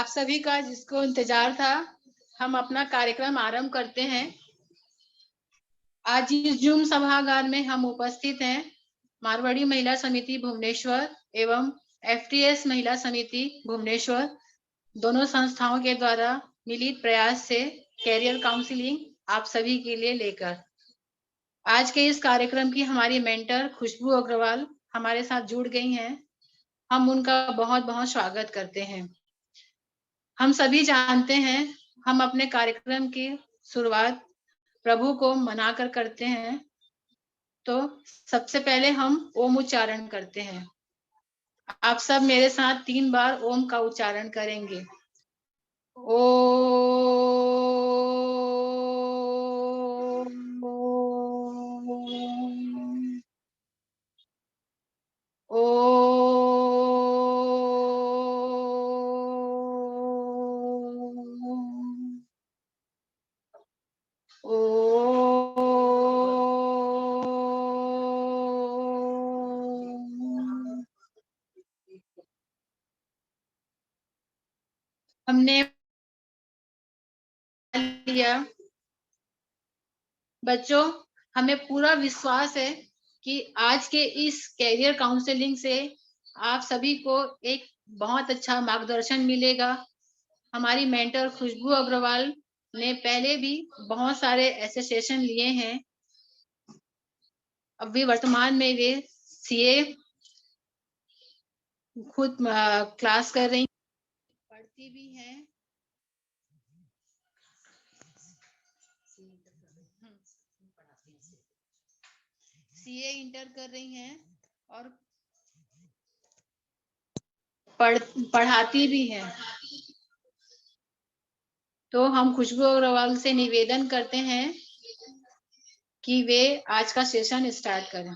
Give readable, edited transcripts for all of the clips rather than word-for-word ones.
आप सभी का जिसको इंतजार था, हम अपना कार्यक्रम आरंभ करते हैं। आज इस जूम सभागार में हम उपस्थित हैं मारवाड़ी महिला समिति भुवनेश्वर एवं FTS महिला समिति भुवनेश्वर, दोनों संस्थाओं के द्वारा मिलित प्रयास से कैरियर काउंसलिंग आप सभी के लिए लेकर आज के इस कार्यक्रम की हमारी मेंटर खुशबू अग्रवाल हमारे साथ जुड़ गई हैं। हम उनका बहुत बहुत स्वागत करते हैं। हम सभी जानते हैं हम अपने कार्यक्रम की शुरुआत प्रभु को मनाकर करते हैं, तो सबसे पहले हम ओम उच्चारण करते हैं। आप सब मेरे साथ 3 बार ओम का उच्चारण करेंगे। हमने लिया बच्चों, हमें पूरा विश्वास है कि आज के इस कैरियर काउंसलिंग से आप सभी को एक बहुत अच्छा मार्गदर्शन मिलेगा। हमारी मेंटर खुशबू अग्रवाल ने पहले भी बहुत सारे ऐसे सेशन लिए हैं। अभी वर्तमान में वे CA खुद क्लास कर रही, पढ़ती भी हैं। CA इंटर कर रही हैं और पढ़ाती भी हैं। तो हम खुशबू अग्रवाल से निवेदन करते हैं कि वे आज का सेशन स्टार्ट करें।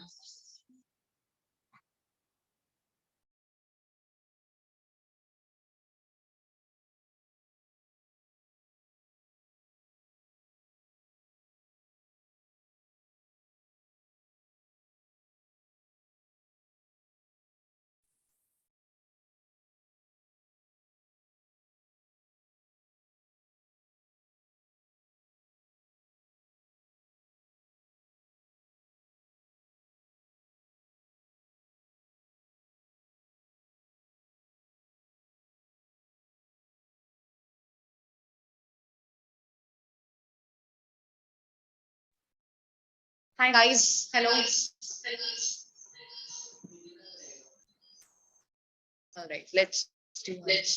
Hi guys, hello. All right, let's do it.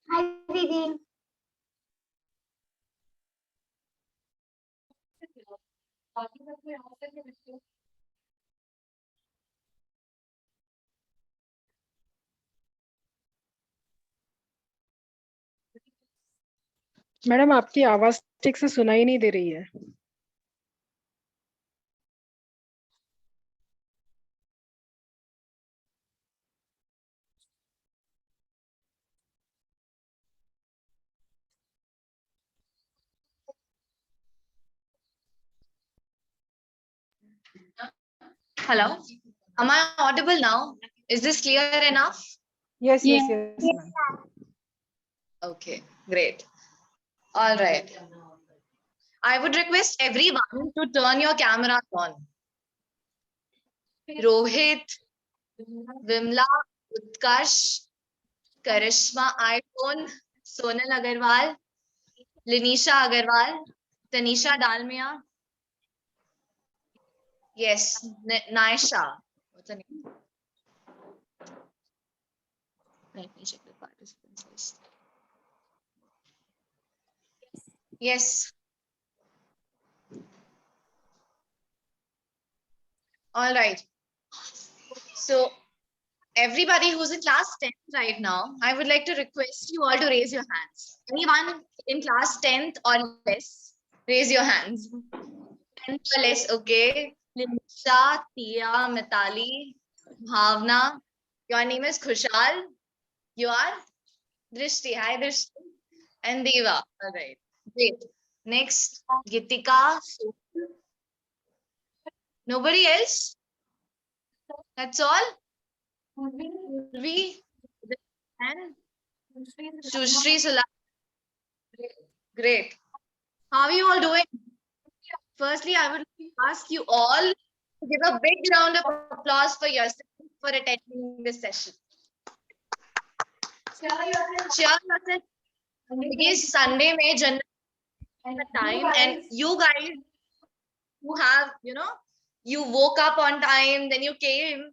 हाय दीदी। मैडम आपकी आवाज ठीक से सुनाई नहीं दे रही है। Hello, am I audible now? Is this clear enough? Yes, ma'am. Okay, great. All right. I would request everyone to turn your cameras on. Rohit, Vimla, Utkarsh, Karishma, iPhone, Sonal Agarwal, Linisha Agarwal, Tanisha Dalmia. Yes, Naisha. What's her name? Let me check the participants list. Yes. All right. So everybody who's in class 10th right now, I would like to request you all to raise your hands. Anyone in class 10th or less, raise your hands. 10th or less, okay. Linisha, Tia, Mitali, Bhavna. Your name is Khushal. You are Drishti. Hi, Drishti. And Deva. All right. Great. Next, Gitika. Nobody else? That's all? We and Sushri Sula. Great. How are you all doing? Firstly, I would like to ask you all to give a big round of applause for yourself for attending this session. Cheer yourself. Because Sunday may generate time, and you guys who have, you woke up on time, then you came,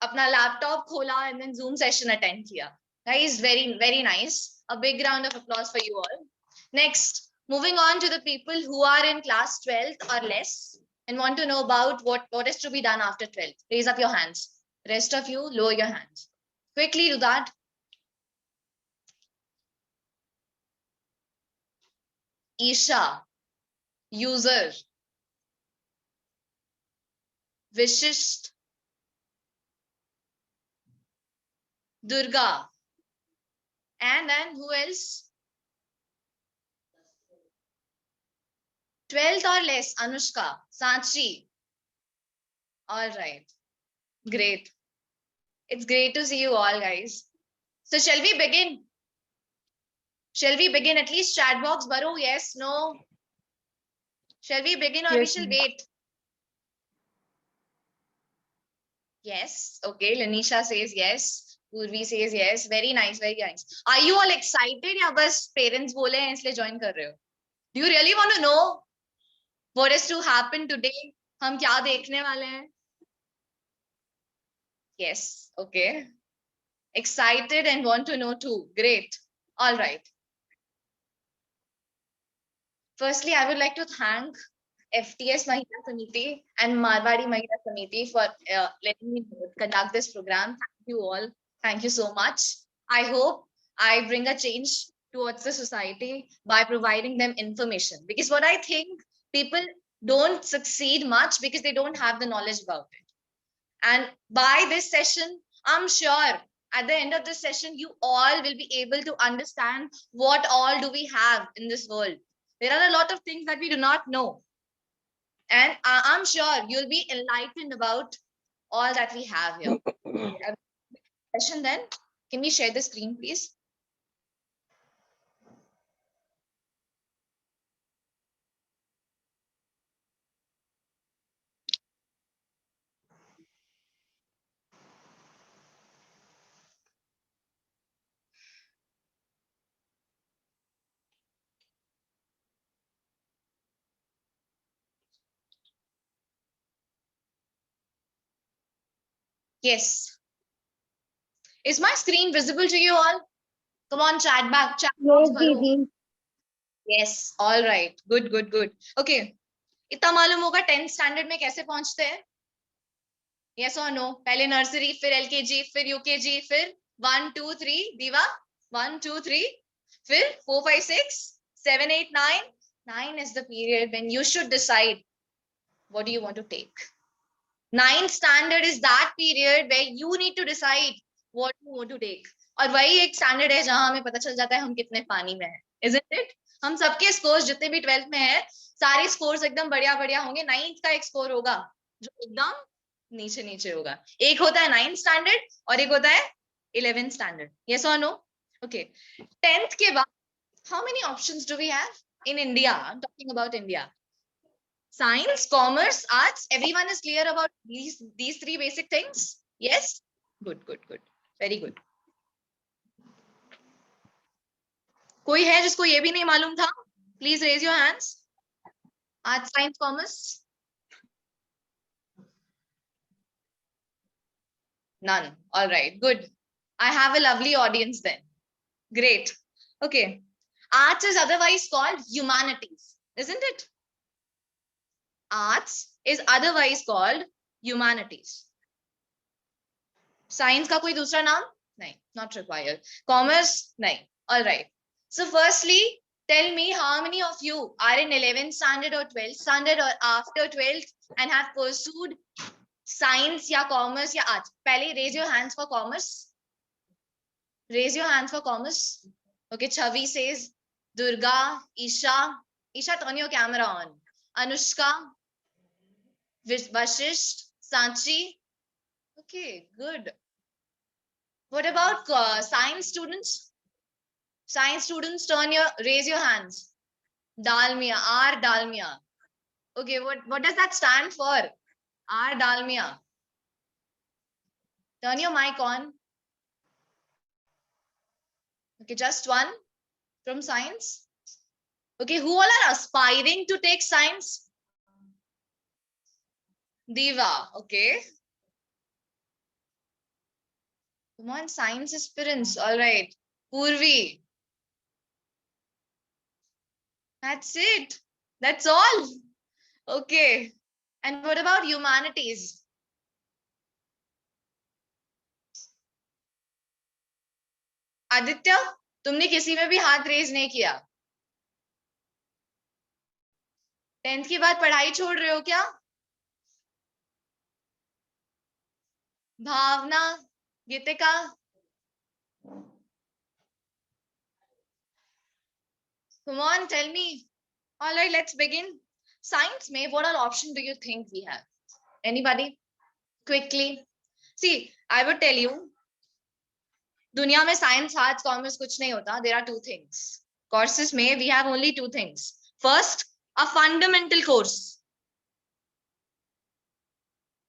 apna laptop khola, and then Zoom session attend kiya. Guys, very, very nice. A big round of applause for you all. Next, moving on to the people who are in class 12th or less and want to know about what is to be done after 12th. Raise up your hands. Rest of you, lower your hands. Quickly do that. Isha, user, Vishisht, Durga, and then who else? 12th or less, Anushka, Sanchi. All right, great. It's great to see you all, guys. So shall we begin? Shall we begin? At least chat box, Baru, yes, no? Shall we begin or we Yes, shall ma'am. wait? Yes. Okay. Lanisha says yes. Purvi says yes. Very nice. Very nice. Are you all excited या बस parents बोले हैं इसलिए join कर रहे हो? Do you really want to know what is to happen today? हम क्या देखने वाले हैं? Yes. Okay. Excited and want to know too. Great. All right. Firstly, I would like to thank FTS Mahila Samiti and Marwadi Mahila Samiti for letting me conduct this program. Thank you all. Thank you so much. I hope I bring a change towards the society by providing them information. Because what I think, people don't succeed much because they don't have the knowledge about it. And by this session, I'm sure at the end of this session, you all will be able to understand what all do we have in this world. There are a lot of things that we do not know. And I'm sure you'll be enlightened about all that we have here. Session then, can we share the screen, please? Yes. Is my screen visible to you all? Come on, chat back. Chat Yes, box करो. Didi. Yes, all right. Good, good, good. Okay. इतना मालूम होगा 10th standard में कैसे पहुंचते हैं? Yes or no? पहले nursery, फिर LKG, फिर UKG, फिर 1, 2, 3. Diva? 1, 2, 3. फिर 4, 5, 6, 7, 8, 9. 9 is the period when you should decide what do you want to take. 9th standard is that period where you need to decide what you want to take. और वही एक standard है जहां हमें पता चल जाता है हम कितने पानी में हैं. Isn't it? हम सबके स्कोर्स जितने भी 12th में है, सारे स्कोर्स एकदम बढ़िया बढ़िया होंगे. 9th का एक स्कोर होगा जो एकदम नीचे नीचे होगा. एक होता है 9th स्टैंडर्ड और एक होता है 11th standard. Yes or no? Okay. 10th के बाद How many options do we have in India? I'm talking about India. Science, commerce, arts. Everyone is clear about these three basic things? Yes? Good, good, good. Very good. कोई है जिसको ये भी नहीं मालूम था? Please raise your hands. Arts, science, commerce. None. All right, good. I have a lovely audience then. Great. Okay. Arts is otherwise called humanities, isn't it? Arts is otherwise called humanities. Science का कोई दूसरा नाम? नहीं, not required. Commerce? नहीं. All right. So firstly, tell me how many of you are in 11th standard or 12th standard or after 12th and have pursued science या commerce या arts? पहले raise your hands for commerce. Raise your hands for commerce. Okay, Chavi says, Durga, Isha. Isha, turn your camera on. Anushka, Vashisht, Sanchi. Okay, good. What about science students? Science students, raise your hands. Dalmia, R Dalmia. Okay, what does that stand for? R Dalmia. Turn your mic on. Okay, just one from science. Okay, who all are aspiring to take science? Diva, okay. Come on, science aspirants. All right. Purvi. That's it. That's all. Okay. And what about humanities? Aditya, तुमने किसी में भी हाथ raise नहीं किया? 10th के बाद पढ़ाई छोड़ रहे हो क्या? भावना, गीतिका, come on, tell me. All right, let's begin. Science में what all option do you think we have? Anybody? Quickly. See, I would tell you, दुनिया में science, arts, commerce कुछ नहीं होता. There are two things. Courses में we have only two things. First, a fundamental course.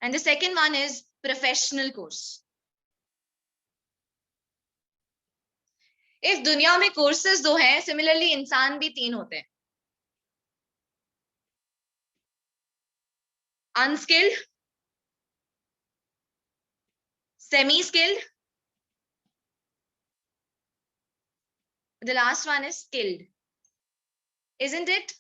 And the second one is professional course. If दुनिया में courses दो हैं, similarly इंसान भी तीन होते हैं. Unskilled, semi-skilled. The last one is skilled. Isn't it?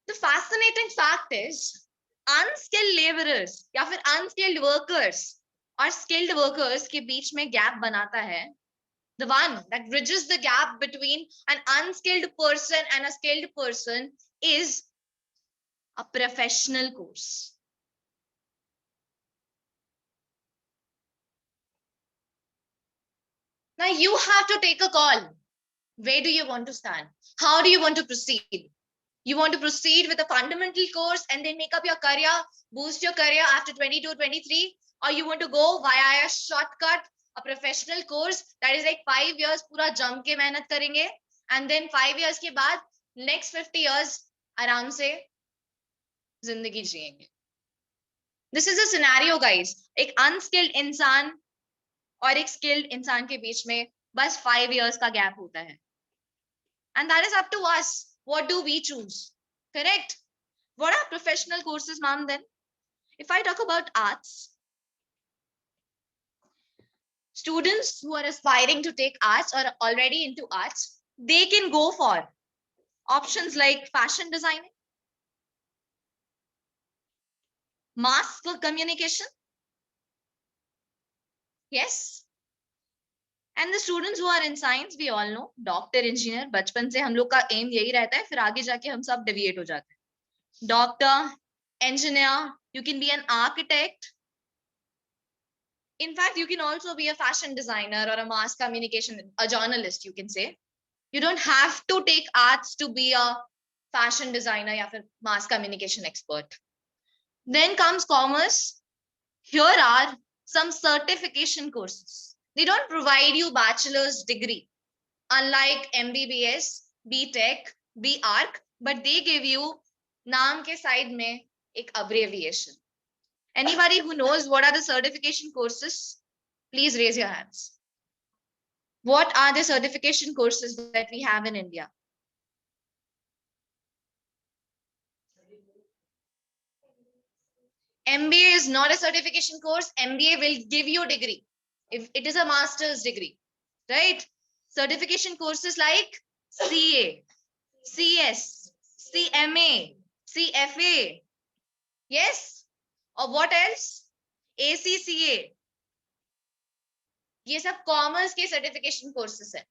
The fascinating fact is, unskilled laborers या फिर unskilled workers और skilled workers के बीच में gap बनाता है. The one that bridges the gap between an unskilled person and a skilled person is a professional course. Now you have to take a call. Where do you want to stand? How do you want to proceed? You want to proceed with a fundamental course and then make up your career, boost your career after 22, 23, or you want to go via a shortcut, a professional course that is like 5 years पूरा जम के मेहनत करेंगे and then 5 years के बाद next 50 years आराम से जिंदगी जिएंगे. This is a scenario, guys. एक unskilled इंसान और एक skilled इंसान के बीच में बस 5 years का gap होता है. And that is up to us. What do we choose? Correct? What are professional courses, ma'am, then? If I talk about arts, students who are aspiring to take arts or already into arts, they can go for options like fashion designing, mass communication. Yes. And the students who are in science, we all know, doctor, engineer, बचपन से हम लोग का aim यही रहता है, फिर आगे जाके हम सब deviate हो जाते हैं. Doctor, engineer, you can be an architect. In fact, you can also be a fashion designer or a mass communication, a journalist, you can say. You don't have to take arts to be a fashion designer या फिर mass communication expert. Then comes commerce. Here are some certification courses. They don't provide you bachelor's degree. unlike MBBS, BTech, BArc, but they give you नाम के side में एक abbreviation. Anybody who knows what are the certification courses, please raise your hands. What are the certification courses that we have in India? MBA is not a certification course. MBA will give you a degree. If it is a master's degree, right? Certification courses like CA, CS, CMA, CFA. Yes? Or what else? ACCA. ये सब commerce के certification courses है.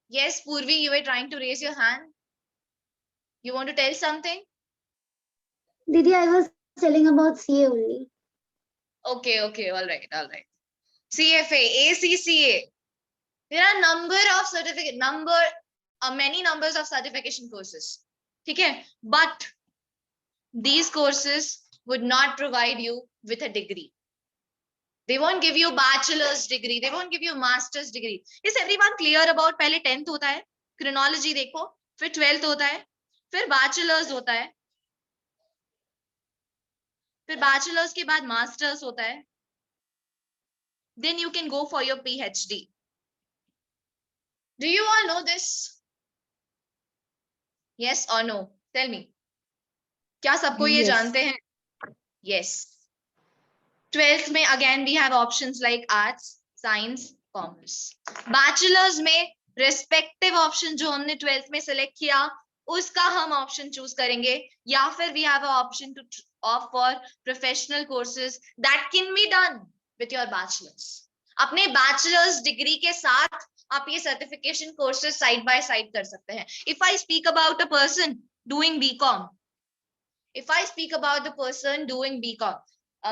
Yes, Purvi, you were trying to raise your hand. You want to tell something? Didi, I was telling about CA only. Okay, all right. CFA, ACCA. There are many numbers of certification courses. Okay, but these courses would not provide you with a degree. They won't give you bachelor's degree. They won't give you master's degree. Is everyone clear about पहले 10th होता है, chronology देखो, फिर 12th होता है, फिर bachelor's होता है, फिर bachelor's के बाद master's होता है. Then you can go for your PhD. Do you all know this? Yes or no? Tell me. क्या सबको ये Yes. जानते हैं? Yes. 12th में again we have options like arts, science, commerce. Bachelor's में respective option जो हमने 12th में select किया, उसका हम option choose करेंगे, या फिर we have an option to opt for professional courses that can be done with your bachelor's. अपने bachelor's degree के साथ आप ये certification courses side by side कर सकते हैं. If I speak about a person doing BCom,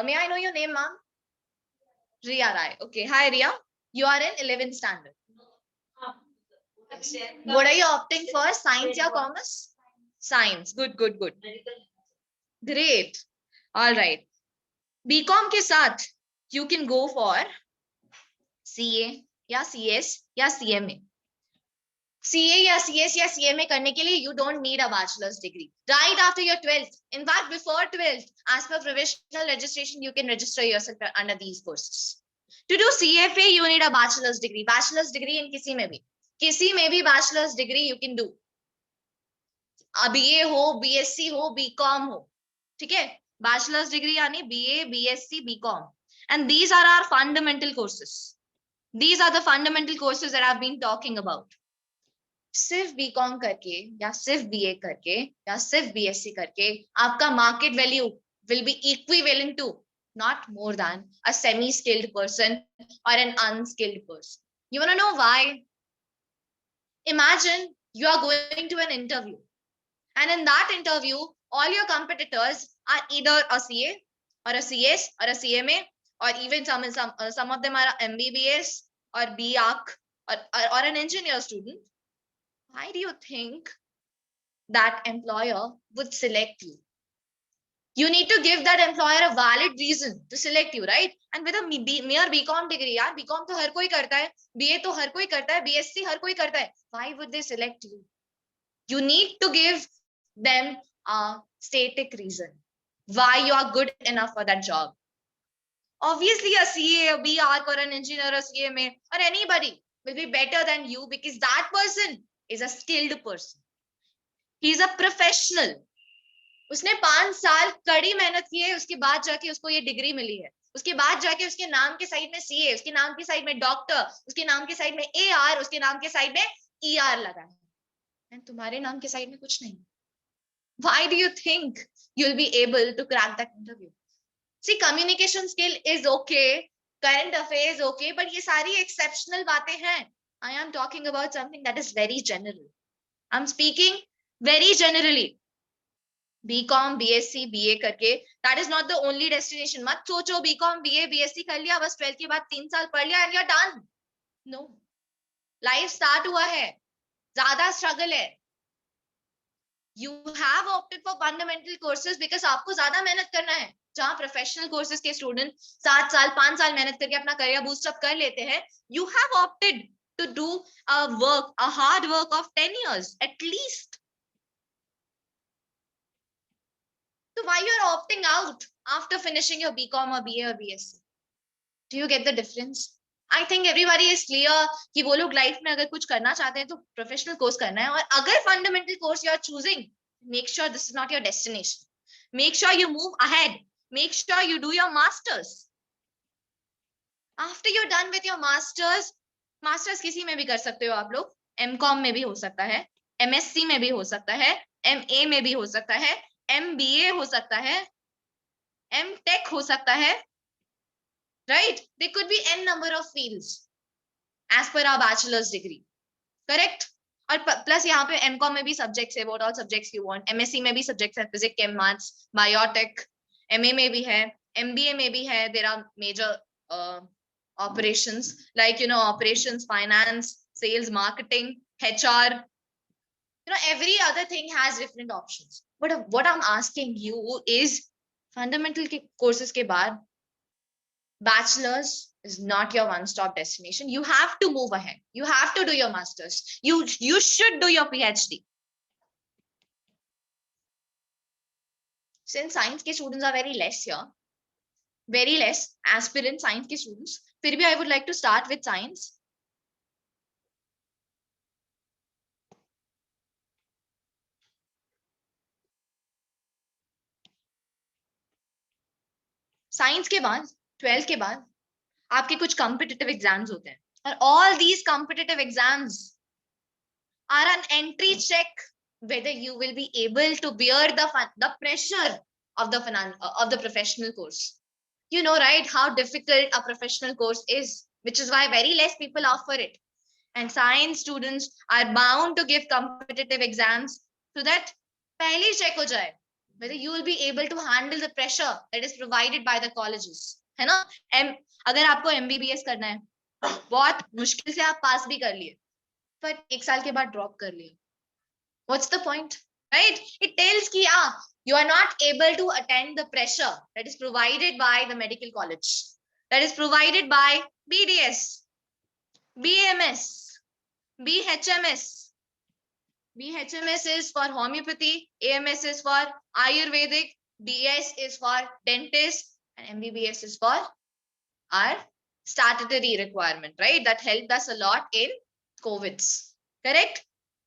may I know your name, ma'am? Riya Rai. Okay. Hi, Riya. You are in 11th standard. What are you opting for? Science or commerce? Science. Good. Great. All right. BCom के साथ you can go for CA या CS या CMA. CA या CS या CMA करने के लिए you don't need a bachelor's degree. Right after your 12th, in fact before 12th, as per provisional registration, you can register yourself under these courses. To do CFA, you need a bachelor's degree. Bachelor's degree in किसी में भी bachelor's degree you can do. BA हो, BSc हो, BCom हो, ठीक है? Bachelor's degree यानी BA, BSc, BCom, and these are our fundamental courses. These are the fundamental courses that I've been talking about. सिर्फ BCom करके या सिर्फ BA करके या सिर्फ BSc करके आपका market value will be equivalent to not more than a semi-skilled person or an unskilled person. You want to know why? Imagine you are going to an interview, and in that interview all your competitors are either a CA or a CS or a CMA, or even some of them are MBBS or BArc or an engineer student. Why do you think that employer would select you? You need to give that employer a valid reason to select you, right? And with a mere BCom degree, यार BCom तो हर कोई करता है, BA तो हर कोई करता है, BSc हर कोई करता है. Why would they select you? You need to give them a static reason why you are good enough for that job. Obviously, a CA, a BArc, or an engineer, a CMA, or anybody will be better than you because that person is a skilled person. He is a professional. उसने 5 साल कड़ी मेहनत की है, उसके बाद जाके उसको ये डिग्री मिली है. उसके बाद जाके उसके नाम के साइड में CA, उसके नाम के साइड में डॉक्टर, उसके नाम के साइड में AR, उसके नाम के साइड में ER लगा है. And तुम्हारे नाम के साइड में कुछ नहीं. Why do you think you'll be able to crack that interview? See, communication skill is okay, current affairs okay, but ये सारी exceptional बातें हैं. I am talking about something that is very general. I'm speaking very generally. BCom, BSc, BA करके, that is not the only destination. मत सोचो BCom, BA, BSc कर लिया, बस 12th के बाद 3 साल पढ़ लिया and you're done. No. Life start हुआ है. ज़्यादा struggle है. You have opted for fundamental courses because आपको ज़्यादा मेहनत करना है. जहाँ प्रोफेशनल कोर्सेज के स्टूडेंट 7 साल 5 साल मेहनत करके अपना करियर बूस्ट अप कर लेते हैं, you have opted to do a hard work of 10 years at least. So why you're opting out after finishing your BCom or BA or BSc? Do you get the difference? I think everybody is clear कि वो लोग life में अगर कुछ करना चाहते हैं तो प्रोफेशनल कोर्स करना है, और अगर fundamental course you are choosing, make sure this is not your destination. Make sure you move ahead. Make sure you do your masters. After you're done with your masters किसी में भी कर सकते हो आप लोग, MCom में भी हो सकता है, MSc में भी हो सकता है, MA में भी हो सकता है, MBA हो सकता है, MTech हो सकता है, right? There could be n number of fields as per our bachelor's degree, correct? और प्लस यहाँ पे MCom में भी सब्जेक्ट्स है, what all subjects you want. MSc में भी सब्जेक्ट्स है, फिजिक्स, केम, मैथ्स, बायोटेक. MA में भी है, MBA में भी है. There are major operations like, you know, operations, finance, sales, marketing, HR. You know, every other thing has different options. But what I'm asking you is, fundamental courses के बाद bachelor's is not your one-stop destination. You have to move ahead. You have to do your masters. You should do your PhD. Since science के students are very less here, very less aspirant science के students, फिर भी I would like to start with science. Science के बाद 12th के बाद आपके कुछ कॉम्पिटिटिव एग्जाम्स होते हैं, और all these competitive exams are an entry check whether you will be able to bear the pressure of the professional course. You know, right, how difficult a professional course is, which is why very less people offer it. And science students are bound to give competitive exams so that पहले ही check हो जाए whether you will be able to handle the pressure that is provided by the colleges, है ना? अगर आपको MBBS करना है, बहुत मुश्किल से आप पास भी कर लिए, पर एक साल के बाद ड्रॉप कर लिए, what's the point, right? It tells कि you are not able to attend the pressure that is provided by the medical college, that is provided by BDS, BAMS, BHMS. BHMS is for homeopathy, AMS is for Ayurvedic, DS is for dentist, and MBBS is for our statutory requirement, right? That helped us a lot in COVIDs, correct?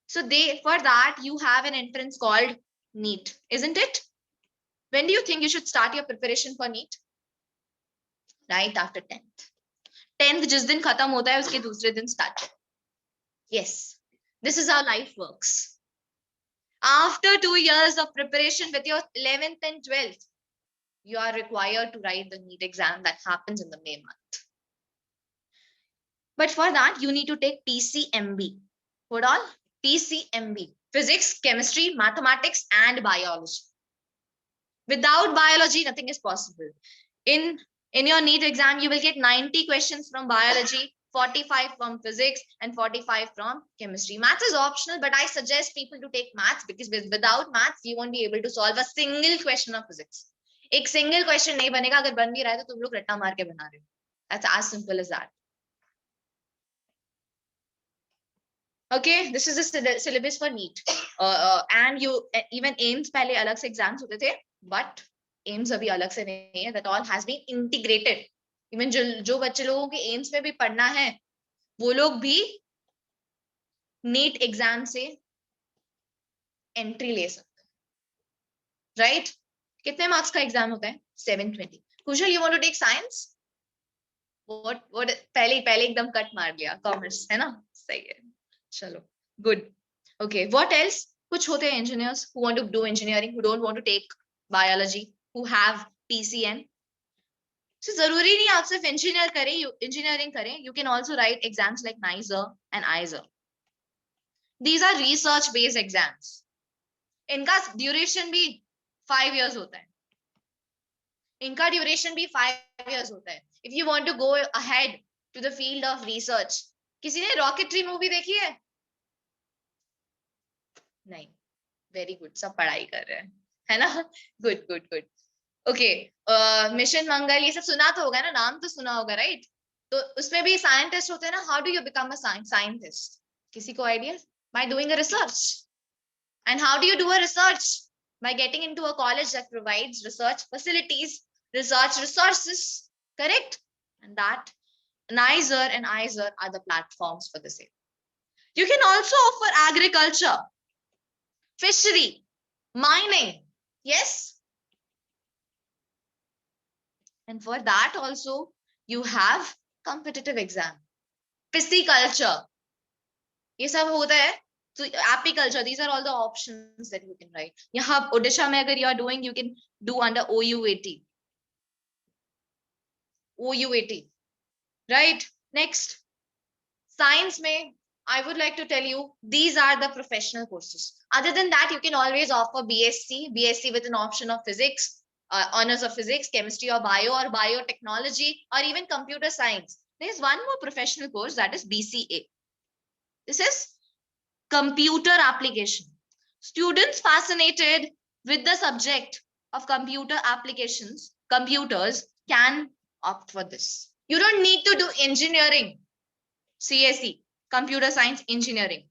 So for that, you have an entrance called NEET, isn't it? When do you think you should start your preparation for NEET? Right after 10th. 10th जिस दिन खत्म होता है उसके दूसरे दिन start. Yes, this is how life works. After 2 years of preparation with your 11th and 12th, you are required to write the NEET exam that happens in the May month. But for that, you need to take PCMB. What all? PCMB. Physics, chemistry, mathematics, and biology. Without biology, nothing is possible. In your NEET exam, you will get 90 questions from biology, 45 from physics, and 45 from chemistry. Maths is optional, but I suggest people to take maths because without maths, you won't be able to solve a single question of physics. एक single question नहीं बनेगा, अगर बन भी रहा है तो तुम लोग रट्टा मार के बना रहे हो. That's as simple as that. Okay, this is the syllabus for NEET. And you even AIMS पहले अलग से exams होते थे, but AIMS अभी अलग से नहीं है. That all has been integrated. Even जो बच्चे लोगों के AIMS में भी पढ़ना है, वो लोग भी NEET exam से entry ले सकते हैं, right? कितने marks का exam होता है? 720. Kushal, you want to take science? What पहले एकदम cut मार लिया. Commerce है ना? सही है. चलो, good. Okay, what else? कुछ होते हैं engineers who want to do engineering, who don't want to take biology, who have PCM. So जरूरी नहीं आप सिर्फ engineering करें. You can also write exams like NISER and IISER. These are research based exams. इनका duration भी 5 years होता है. इनका duration भी 5 years होता है. If you want to go ahead to the field of research, किसी ने रॉकेटरी मूवी देखी है? नहीं. वेरी गुड, सब पढ़ाई कर रहे हैं, है ना? Good good good. Okay, mission Mangal ये सब सुना तो होगा ना, नाम तो सुना होगा, राइट? तो उसमें भी साइंटिस्ट होते हैं ना. How do you become a scientist? किसी को idea? By doing a research. And how do you do a research? By getting into a college that provides research facilities, research resources, correct? And that NISER and ISER are the platforms for the same. You can also offer agriculture, fishery, mining. Yes? And for that also, you have competitive exam. Pisciculture. ये सब होता है. So apiculture, these are all the options that you can write. यहाँ ओडिशा में अगर you are doing, you can do under OUAT. OUAT, right? Next, science में, I would like to tell you, these are the professional courses. Other than that, you can always offer BSc with an option of physics, honors of physics, chemistry or biotechnology, or even computer science. There's one more professional course, that is BCA. This is computer application. Students fascinated with the subject of computer applications, computers, can opt for this. You don't need to do engineering, CSE, computer science engineering,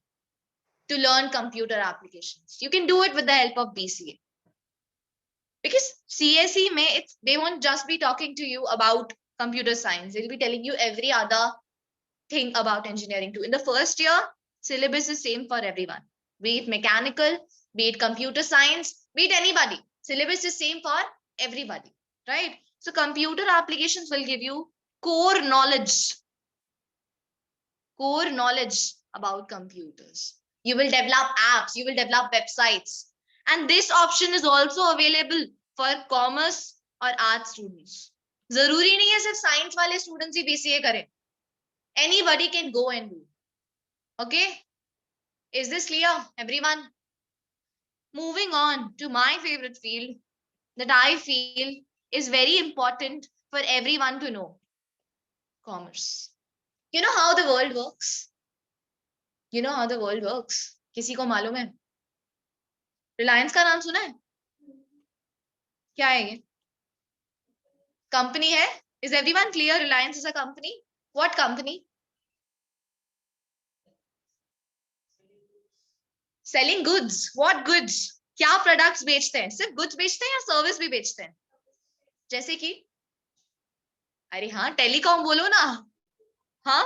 to learn computer applications. You can do it with the help of BCA. Because CSE they won't just be talking to you about computer science. They'll be telling you every other thing about engineering too. In the first year, syllabus is same for everyone. Be it mechanical, be it computer science, be it anybody. Syllabus is same for everybody, right? So computer applications will give you core knowledge about computers. You will develop apps, you will develop websites. And this option is also available for commerce or art students. जरूरी नहीं है सिर्फ science वाले students ही BCA करें. Anybody can go and do. Okay? Is this clear, everyone? Moving on to my favorite field that I feel is very important for everyone to know. Commerce. You know how the world works? You know how the world works? किसी को मालूम है? Reliance का नाम सुना है? क्या है ये? Company है? Is everyone clear? Reliance is a company. What company? Selling goods. What goods? क्या प्रोडक्ट्स बेचते हैं? सिर्फ गुड्स बेचते हैं या सर्विस भी बेचते हैं? जैसे कि, अरे हाँ, टेलीकॉम बोलो ना. हाँ,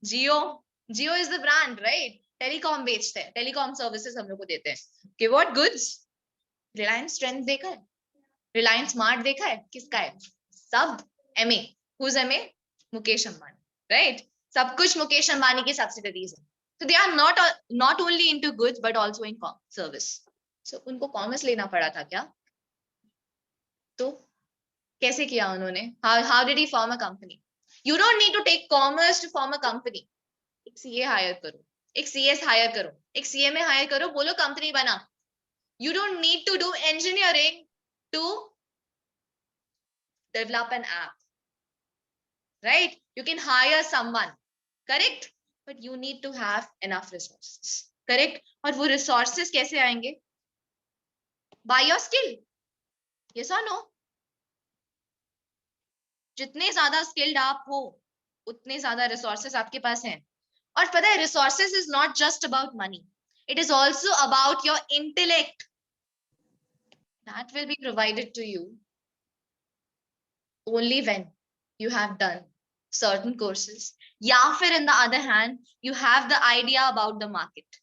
Jio is the brand, right? Telecom बेचते हैं, टेलीकॉम सर्विसेज हम लोग को देते हैं. कि व्हाट गुड्स? रिलायंस ट्रेंड्स देखा है? रिलायंस स्मार्ट देखा है? किसका है? सब MA. Whose MA? Mukesh Ambani, right? सब कुछ मुकेश अंबानी की सब्सिडरीज है. So they are not only into goods but also in service. So उनको कॉमर्स लेना पड़ा था क्या? तो कैसे किया उन्होंने? How did he form a company? You don't need to take commerce to form a company. एक CA हायर करो, एक CS हायर करो, एक CMA हायर करो, बोलो कंपनी बना. You don't need to do engineering to develop an app, right? You can hire someone, correct? But you need to have enough resources, correct? और वो resources कैसे आएंगे? By your skill. Yes or no? जितने ज्यादा skilled आप हो, उतने ज्यादा resources आपके पास हैं. और पता है, resources is not just about money. It is also about your intellect. That will be provided to you only when you have done certain courses. या फिर in the other hand, you have the idea about the market.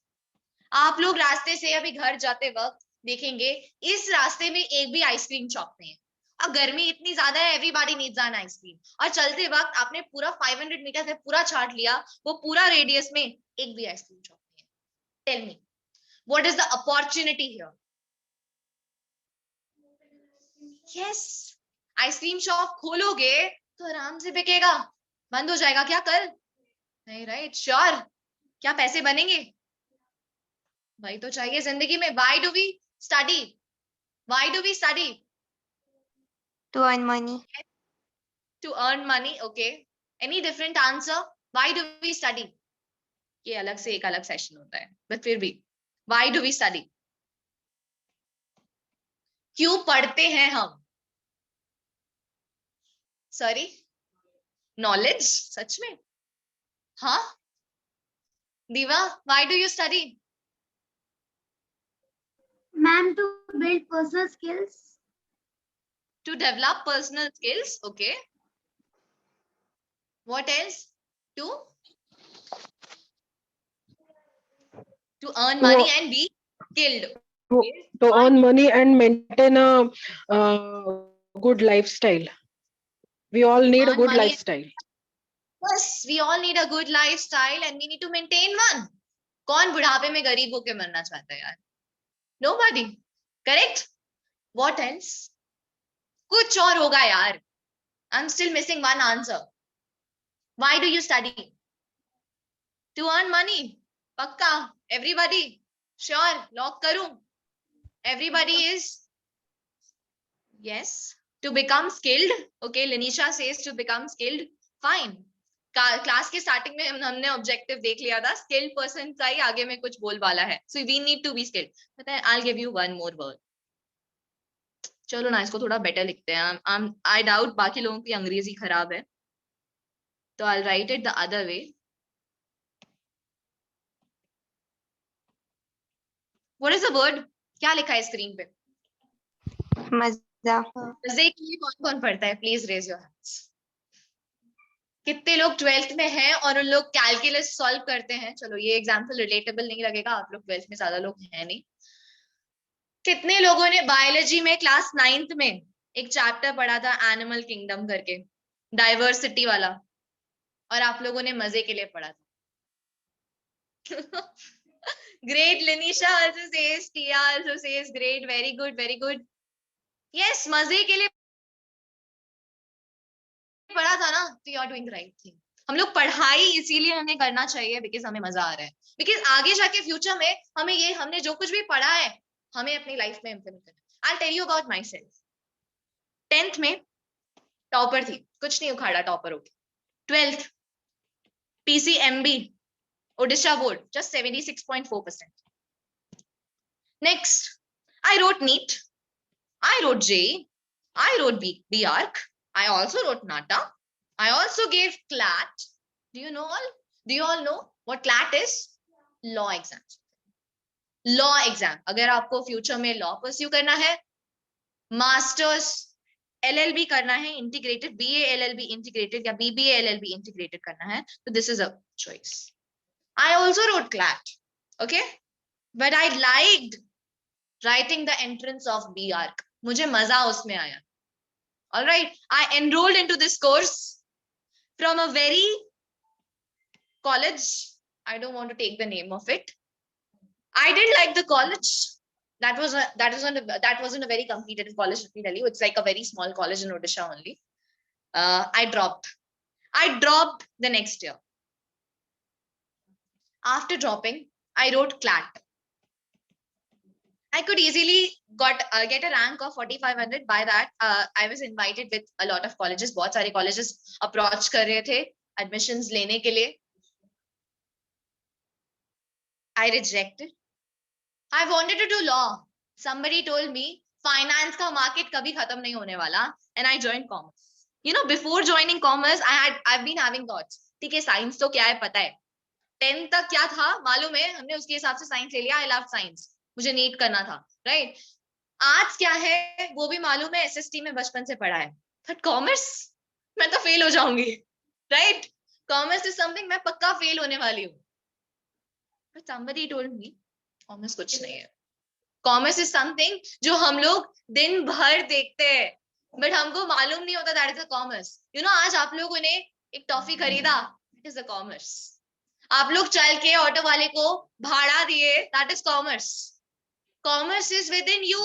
आप लोग रास्ते से अभी घर जाते वक्त देखेंगे, इस रास्ते में एक भी आइसक्रीम शॉप नहीं है. अब गर्मी इतनी ज्यादा है, एवरीबॉडी नीड्स एन आइसक्रीम. और चलते वक्त आपने पूरा 500 मीटर से पूरा छाट लिया, वो पूरा रेडियस में एक भी आइसक्रीम शॉप नहीं है. Tell me, what is the opportunity here? Yes, ice cream shop खोलोगे तो आराम से बिकेगा. बंद हो जाएगा क्या कल? नहीं, राइट? श्योर. क्या पैसे बनेंगे? भाई तो चाहिए जिंदगी में. Why do we study? Why do we study? To earn money. To earn money. Okay. Any different answer? Why do we study? ये अलग से एक अलग सेशन होता है, but फिर भी why do we study? क्यों पढ़ते हैं हम? Sorry? नॉलेज सच में? हाँ दीवा, why do you study? Ma'am, to build personal skills. To develop personal skills. Okay, what else? To earn money and be skilled. To earn money and maintain a good lifestyle. We all need a Earn good money. lifestyle. Yes, we all need a good lifestyle and we need to maintain one. कौन बुढ़ापे में गरीब होके मरना चाहता है यार? Nobody. Correct? What else? कुछ और होगा यार. I'm still missing one answer. Why do you study? To earn money. पक्का? Everybody? Sure. Lock करूं? Everybody is? Yes. To become skilled. Okay, Lanisha says to become skilled. Fine. Class के starting में हमने objective देख लिया था, skilled person का ही आगे में कुछ बोल वाला है. So we need to be skilled. पता है, I give you one more word. चलो ना, इसको थोड़ा बेटर लिखते हैं. आई डाउट बाकी लोगों की अंग्रेजी खराब है, तो I write it the other way. What is the word? क्या लिखा है स्क्रीन पे? मजा. मजे के लिए कौन कौन पढ़ता है? Please raise your hands. कितने लोग 12th में हैं और उन लोग कैलकुलस सॉल्व करते हैं? चलो, ये एग्जांपल रिलेटेबल नहीं लगेगा, आप लोग 12th में ज्यादा लोग हैं नहीं. कितने लोगों ने बायोलॉजी में क्लास 9th में एक चैप्टर पढ़ा था एनिमल किंगडम करके, डाइवर्सिटी वाला, और आप लोगों ने मजे के लिए पढ़ा था? Great. लिनिशा also says, Tia also says great, very good, very good. Yes, मजे के लिए पढ़ा था ना, तो you are doing right thing. हम लोग पढ़ाई इसीलिए हमें करना चाहिए बिकॉज हमें मजा आ रहा है, बिकॉज आगे जाके फ्यूचर में हमने जो कुछ भी पढ़ा है हमें अपनी लाइफ में इम्प्लीमेंट करना है. I tell you about myself. 10th में टॉपर थी, कुछ नहीं उखाड़ा टॉपर होके. 12th PCMB Odisha board, just 76.4%. Next, I wrote NEET, I wrote JEE, I wrote BARC, I also wrote NATA, I also gave CLAT. Do you all know what CLAT is? Law exams. Law exam. अगर आपको future में law pursue करना है, masters LLB करना है integrated, BA LLB integrated या BBA LLB integrated करना है, तो this is a choice. I also wrote CLAT, okay, but I liked writing the entrance of BARC. मुझे मजा उसमें आया. All right, I enrolled into this course from a very college. I don't want to take the name of it. I didn't like the college. That wasn't a very competitive college, let me tell you. It's like a very small college in Odisha only. I dropped the next year. After dropping, I wrote CLAT. I could easily get a rank of 4500. By that, I was invited with a lot of colleges. बहुत सारे colleges approach कर रहे थे admissions लेने के लिए. I rejected. I wanted to do law. Somebody told me finance का market कभी खत्म नहीं होने वाला, and I joined commerce. You know, before joining commerce, I've been having thoughts. ठीक है, science तो क्या है पता है. 10th तक क्या था मालूम है, हमने उसके हिसाब से साइंस ले लिया. I love science. मुझे नीट करना था, राइट. आर्ट्स क्या है वो भी मालूम है, SST में बचपन से पढ़ा है. बट कॉमर्स, मैं तो फेल हो जाऊंगी, राइट. कॉमर्स इज समथिंग मैं पक्का फेल होने वाली हूँ. But somebody told me commerce कुछ नहीं है. कॉमर्स इज समथिंग जो हम लोग दिन भर देखते हैं, बट हमको मालूम नहीं होता that is a commerce. You know, आज आप लोगों ने एक टॉफी खरीदा, इट इज अ कॉमर्स. आप लोग चल के ऑटो वाले को भाड़ा दिए, that is commerce. Commerce is within you.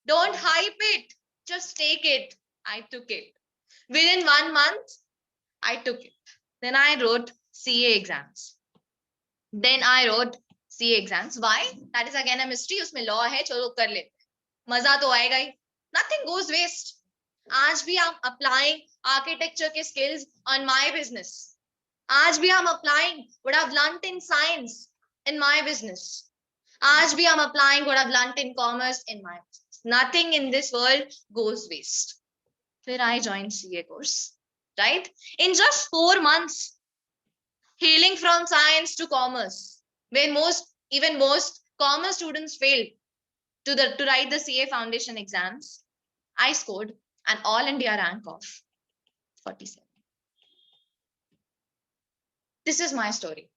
Don't hype it. Just take it. I took it. Within 1 month, I took it. Then I wrote CA exams. Why? That is again a mystery. उसमें law है, चलो कर ले. मजा तो आएगा ही. Nothing goes waste. आज भी I'm applying architecture के skills on my business. आज भी I'm applying what I've learned in science in my business. आज भी I'm applying what I've learned in commerce in my business. Nothing in this world goes waste. फिर I joined CA course. right? In just 4 months, hailing from science to commerce, where most commerce students failed to write the CA foundation exams, I scored an all India rank of 47. This is my story.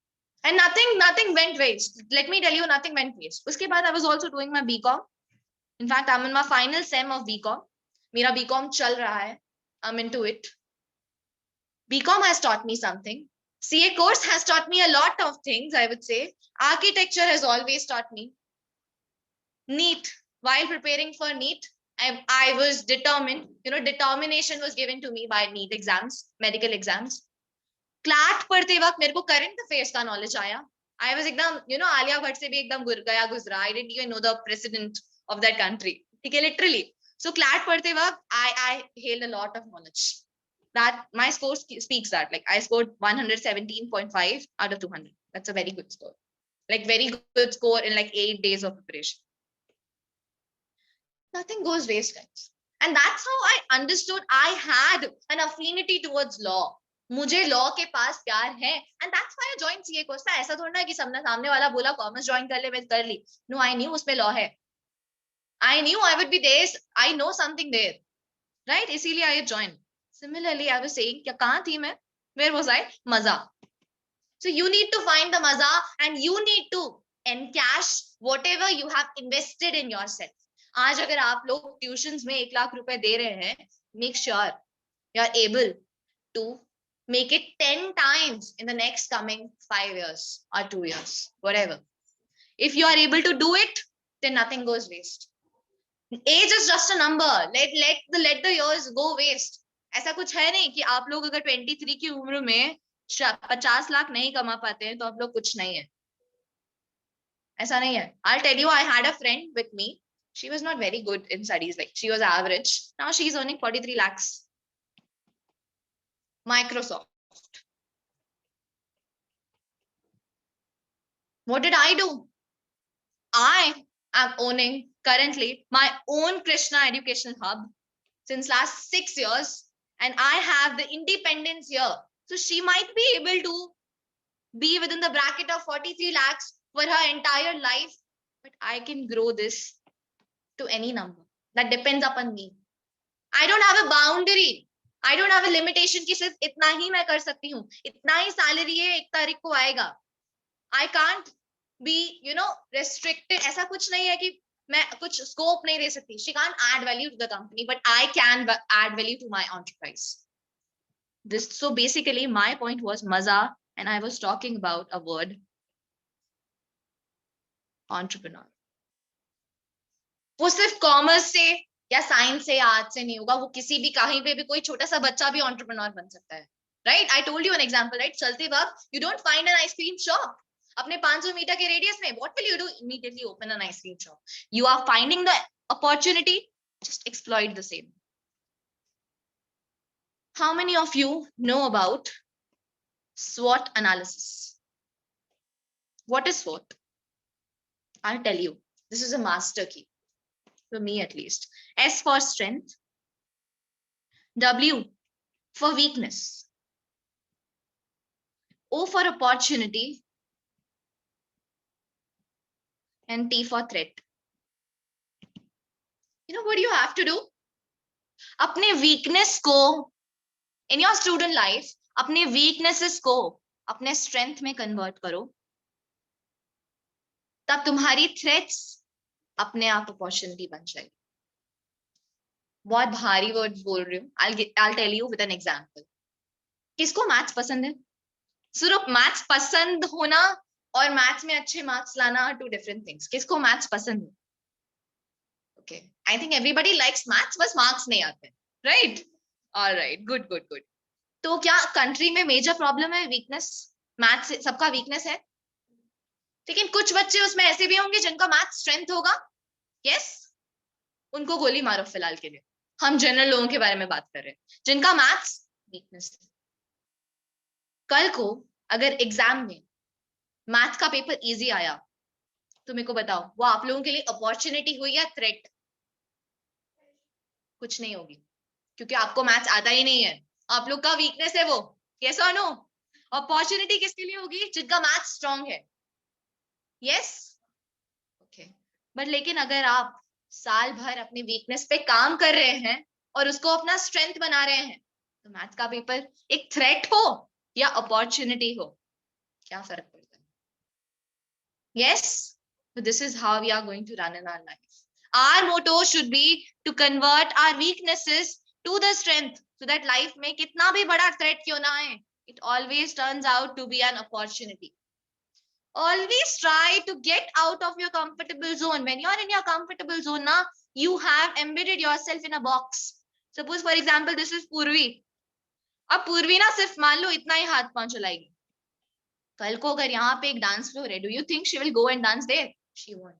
And nothing went waste. Let me tell you, nothing went waste. Uske baad I was also doing my BCom. In fact, I'm in my final sem of BCom. Mera BCom chal raha hai. I'm into it. BCom has taught me something. CA course has taught me a lot of things, I would say. Architecture has always taught me. NEET. While preparing for NEET, I was determined. Determination was given to me by NEET exams, medical exams. CLAT पढ़ते वक्त मेरे को current affairs का knowledge आया. I was एकदम आलिया भट्ट से भी एकदम गुजरा. I didn't even know the president of that country. ठीक है, लिटरली. सो क्लैट पढ़ते वक्त I held a lot of knowledge. That my score speaks that, like I scored 117.5 out of 200. That's a very good score, like very good score in like 8 days of preparation. Nothing goes waste, guys. And that's how I understood I had an affinity towards law. मुझे law के पास प्यार है. And that's why I join CA course. ऐसा थोड़ा ना कि सामने वाला बोला कॉमर्स ज्वाइन कर ले, मैं कर ली. नो, आई न्यू उसमें लॉ है. I knew I would be there. I know something there, right? इसीलिए I join. Similarly I was saying, क्या कहां थी मैं? Where was I? मजा. So you need to find the मजा and you need to encash whatever you have invested in yourself. आज अगर आप लोग ट्यूशंस में 1 लाख रुपए दे रहे हैं, make sure you are able to make it 10 times in the next coming 5 years or 2 years, whatever. If you are able to do it, then nothing goes waste. Age is just a number. Let the years go waste. ऐसा कुछ है नहीं कि आप लोग अगर 23 की उम्र में 50 लाख नहीं कमा पाते हैं तो आप लोग कुछ नहीं है. ऐसा नहीं है. I'll tell you, I had a friend with me. She was not very good in studies. Like she was average. Now she's earning 43 lakhs. Microsoft. What did I do? I am owning currently my own Krishna Educational Hub since last 6 years, and I have the independence here. So she might be able to be within the bracket of 43 lakhs for her entire life, but I can grow this to any number. That depends upon me. I don't have a boundary. I don't have a limitation कि सिर्फ इतना ही मैं कर सकती हूँ, इतना ही salary है, 1 तारीख को आएगा. I can't be, restricted. ऐसा कुछ नहीं है कि मैं कुछ scope नहीं दे सकती. She can't add value to the company, but I can add value to my enterprise. So basically my point was maza, and I was talking about a word, entrepreneur. वो सिर्फ कॉमर्स से या science से, art से नहीं होगा. वो किसी भी कहीं पे भी कोई छोटा सा बच्चा भी एंटरप्रेन्योर बन सकता है, right? I told you an example, right? चलते वक्त you don't find an ice cream shop अपने 500 मीटर के रेडियस में. What will you do? Immediately open an ice cream shop. You are finding the opportunity, just exploit the same. How many of you know about SWOT analysis? What is SWOT? I'll tell you. This is a master key. For me at least. S for strength, W for weakness, O for opportunity, and T for threat. You know what you have to do? अपने weakness को in your student life, अपने weaknesses को अपने strength में convert करो. तब तुम्हारी threats अपने आप अपॉर्चुनिटी बन जाएगी. बहुत भारी वर्ड बोल रही हूँ. I'll tell you with an example. किसको मैथ्स पसंद है? सिर्फ मैथ्स पसंद होना और मैथ्स में अच्छे मार्क्स लाना are two different things. किसको मैथ्स पसंद है? Okay, I think everybody likes maths, बस मार्क्स नहीं आते, right? All right, good. तो क्या कंट्री में मेजर प्रॉब्लम है वीकनेस? मैथ्स सबका वीकनेस है, लेकिन कुछ बच्चे उसमें ऐसे भी होंगे जिनका मैथ्स स्ट्रेंथ होगा. यस, उनको गोली मारो फिलहाल के लिए. हम जनरल लोगों के बारे में बात कर रहे हैं जिनका मैथ्स वीकनेस है. कल को अगर एग्जाम में मैथ्स का पेपर इजी आया तो मेरे को बताओ, वो आप लोगों के लिए अपॉर्चुनिटी हुई या थ्रेट? कुछ नहीं होगी, क्योंकि आपको मैथ्स आता ही नहीं है. आप लोग का वीकनेस है वो, यस और नो? अपॉर्चुनिटी किसके लिए होगी? जिनका मैथ स्ट्रांग है, यस ओके। बट लेकिन अगर आप साल भर अपने वीकनेस पे काम कर रहे हैं और उसको अपना स्ट्रेंथ बना रहे हैं, तो मैथ का पेपर एक थ्रेट हो या अपॉर्चुनिटी हो, क्या फर्क पड़ता है? Yes, this is how we are going to run in our life. Our motto should be to convert our weaknesses to the strength, so that life में कितना भी बड़ा threat क्यों ना आए, it always turns out to be an opportunity. Always try to get out of your comfortable zone. When you are in your comfortable zone, na, you have embedded yourself in a box. Suppose for example this is Purvi. अब पूर्वी ना सिर्फ मान लो इतना ही हाथ पांव चलाएगी, कल को अगर यहाँ पे एक डांस फ्लोर है, do you think she will go and dance there? She won't.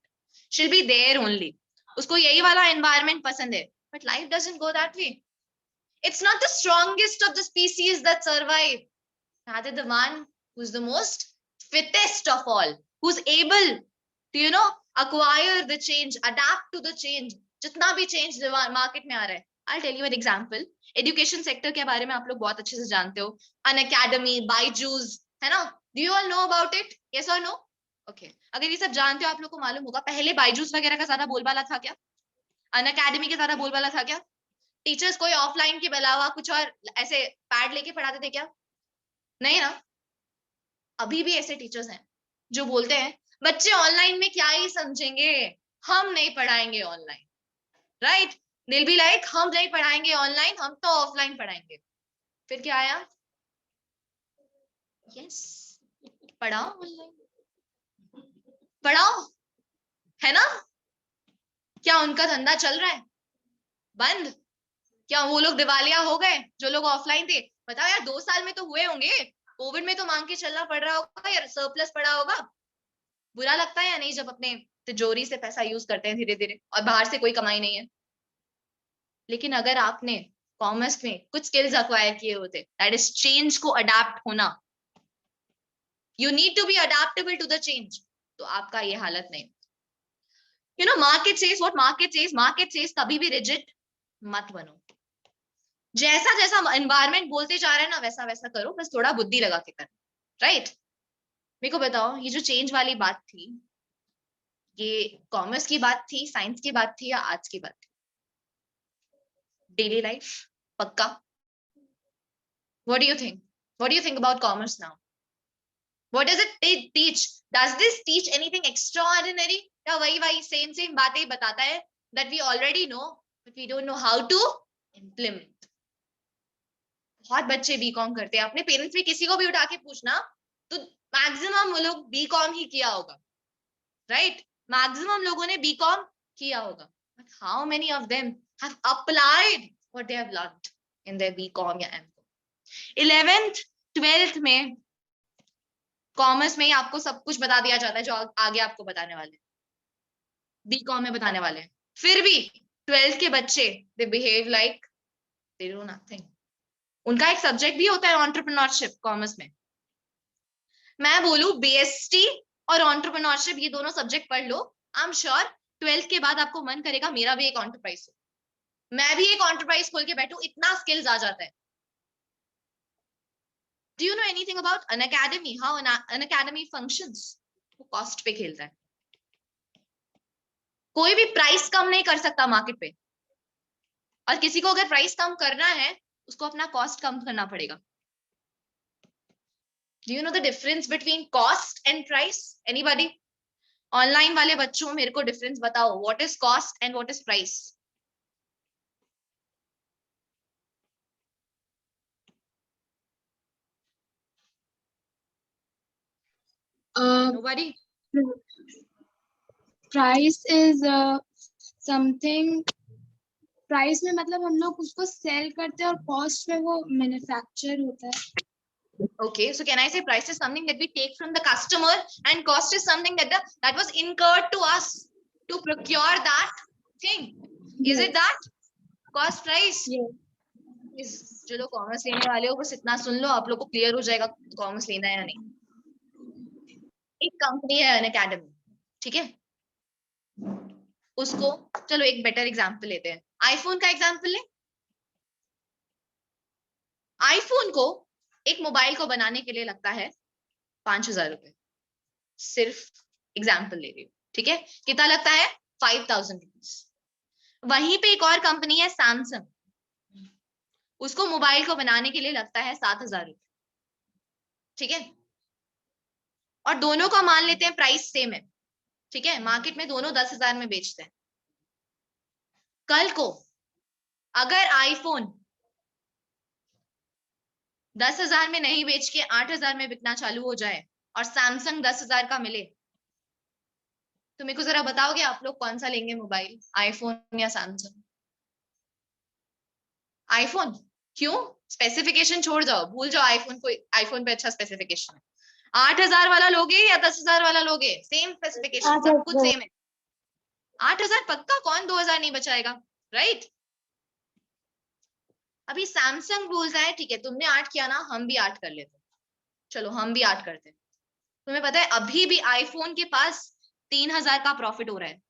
She will be there only. उसको यही वाला एनवायरनमेंट पसंद है. But life doesn't go that way. It's not the strongest of the species that survive. Rather the one who's the most fittest of all, who's able to, acquire the change, adapt to the change. जितना भी change market में आ रहा है. I'll tell you an example. Education sector के बारे में आप लोग बहुत अच्छे से जानते हो. Unacademy, Byju's, है ना? Do you all know about it? Yes or no? Okay. अगर ये सब जानते हो, आप लोग को मालूम होगा पहले बायजूस वगैरह का ज्यादा बोलबाला था क्या? अनअकैडमी के ज्यादा बोलबाला था क्या? टीचर्स कोई ऑफलाइन के अलावा कुछ और ऐसे पैड लेके पढ़ाते थे क्या? नहीं ना. अभी भी ऐसे टीचर्स हैं जो बोलते हैं बच्चे ऑनलाइन में क्या ही समझेंगे, हम नहीं पढ़ाएंगे ऑनलाइन. राइट? दिल भी लाइक हम नहीं पढ़ाएंगे ऑनलाइन, हम तो ऑफलाइन पढ़ाएंगे. फिर क्या आया? यस, पढ़ाओ ऑनलाइन, पढ़ाओ, है ना? क्या उनका धंधा चल रहा है? बंद? क्या वो लोग दिवालिया हो गए जो लोग ऑफलाइन थे? बताओ यार, 2 साल में तो हुए होंगे. कोविड में तो मांग के चलना पड़ रहा होगा या सरप्लस पड़ा होगा. बुरा लगता है या नहीं जब अपने तिजोरी से पैसा यूज करते हैं धीरे धीरे और बाहर से कोई कमाई नहीं है? लेकिन अगर आपने कॉमर्स में कुछ स्किल्स अक्वायर किए होते, दैट इज चेंज को अडेप्ट होना. You need to be adaptable to the change. तो आपका ये हालत नहीं. Market says what market says कभी भी रिजिड मत बनो. जैसा जैसा एनवायरनमेंट बोलते जा रहे हैं ना, वैसा वैसा करो, बस थोड़ा बुद्धि लगा के करो. राइट? मेरे को बताओ, ये जो चेंज वाली बात थी, ये कॉमर्स की बात थी, साइंस की बात थी या आर्ट्स की बात थी? डेली लाइफ पक्का. What do you think about commerce now? What does it teach? Does this teach anything extraordinary, या वही सेम बातें बताता है that we already know, but we don't know how to implement. बहुत बच्चे बीकॉम करते हैं. अपने पेरेंट्स में किसी को भी उठा के पूछना तो मैक्सिमम वो लोग बीकॉम ही किया होगा. राइट? मैक्सिमम लोगों ने बीकॉम किया होगा. But how many of them have applied what they have learned in their BCom या एमकॉम? 11th 12th में कॉमर्स में ही आपको सब कुछ बता दिया जाता है जो आगे आपको बताने वाले, बीकॉम में बताने वाले हैं. फिर भी 12th के बच्चे they behave like they do nothing. उनका एक सब्जेक्ट भी होता है एंटरप्रेन्योरशिप कॉमर्स में. मैं बोलूं बीएसटी और एंटरप्रेन्योरशिप, ये दोनों सब्जेक्ट पढ़ लो. आई एम श्योर 12th के बाद आपको मन करेगा मेरा भी एक एंटरप्राइज हो, मैं भी एक एंटरप्राइज खोल के बैठूं. इतना स्किल्स आ जाता है. Do you know anything about Unacademy, how Unacademy functions? वो कॉस्ट पे खेलता है. कोई भी प्राइस कम नहीं कर सकता मार्केट पे, और किसी को अगर प्राइस कम करना है उसको अपना कॉस्ट कम करना पड़ेगा. Do you know the difference between cost and price? Anybody? Online वाले बच्चों, मेरे को डिफरेंस बताओ. What is cost and what is price? Nobody? Price is something. Price में मतलब हम लोग उसको सेल करते हैं और कॉस्ट में वो मैन्युफैक्चर होता है. Okay, so can I say price is something that we take from the customer and cost is something that was incurred to us to procure that thing. Is it that? Cost price? Yes. जो लोग commerce लेने वाले हो बस इतना सुन लो, आप लोग को क्लियर हो जाएगा कॉमर्स लेना है या नहीं. एक कंपनी है अनअकैडमी, ठीक है? उसको चलो एक बेटर एग्जांपल लेते हैं. आईफोन का एग्जांपल ले. आईफोन को, एक मोबाइल को बनाने के लिए लगता है 5,000 रुपए, सिर्फ एग्जाम्पल ले रही हूँ, ठीक है। कितना लगता है? 5,000 रुपीज। वहीं पे एक और कंपनी है सैमसंग, उसको मोबाइल को बनाने के लिए लगता है 7,000 रुपए, ठीक है। और दोनों का मान लेते हैं प्राइस सेम है, ठीक है, मार्केट में दोनों 10,000 में बेचते हैं। कल को अगर आईफोन 10,000 में नहीं बेच के 8,000 में बिकना चालू हो जाए और सैमसंग 10,000 का मिले, तो मेरे को जरा बताओगे आप लोग कौन सा लेंगे मोबाइल, आईफोन या सैमसंग? आईफोन। क्यों? स्पेसिफिकेशन छोड़ जाओ, भूल जाओ आईफोन को, आईफोन पे अच्छा स्पेसिफिकेशन है। 8,000 वाला लोगे या 10,000 वाला लोगे? सेम स्पेसिफिकेशन, सब कुछ सेम है। 8,000 पक्का, कौन 2,000 नहीं बचाएगा, राइट? अभी सैमसंग बोलता है ठीक है तुमने 8 किया ना, हम भी 8 कर लेते, चलो हम भी 8 करते हैं। तुम्हें पता है अभी भी आईफोन के पास 3,000 का प्रॉफिट हो रहा है,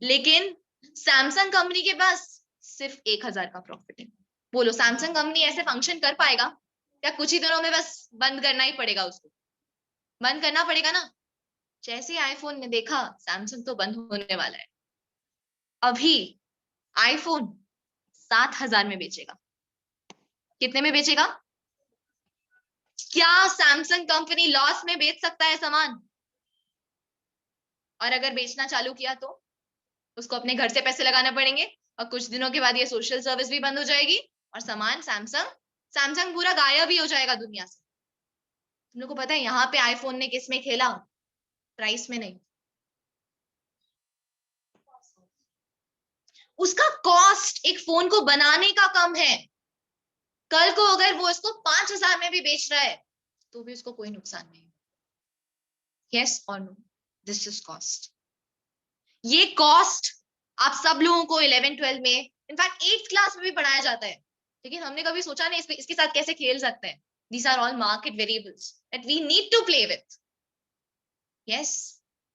लेकिन सैमसंग कंपनी के पास सिर्फ 1,000 का प्रॉफिट है। बोलो सैमसंग कंपनी ऐसे फंक्शन कर पाएगा या कुछ ही दिनों में बस बंद करना ही पड़ेगा, उसको बंद करना पड़ेगा ना। जैसे आईफोन ने देखा सैमसंग तो बंद होने वाला है, अभी आईफोन 7,000 में बेचेगा। कितने में बेचेगा? क्या सैमसंग कंपनी लॉस में बेच सकता है सामान? और अगर बेचना चालू किया तो उसको अपने घर से पैसे लगाने पड़ेंगे और कुछ दिनों के बाद ये सोशल सर्विस भी बंद हो जाएगी और सामान सैमसंग पूरा गायब ही हो जाएगा दुनिया से। तुम लोग को पता है यहाँ पे आईफोन ने किस में खेला? प्राइस में नहीं, उसका कॉस्ट एक फोन को बनाने का कम है। कल को अगर वो इसको 5,000 में भी बेच रहा है तो भी उसको कोई नुकसान नहीं। यस और नो, दिस इज कॉस्ट। ये कॉस्ट आप सब लोगों को 11-12 में, इनफैक्ट 8th क्लास में भी पढ़ाया जाता है, लेकिन हमने कभी सोचा नहीं इसके साथ कैसे खेल सकते हैं। These are all market variables that we need to play with. Yes,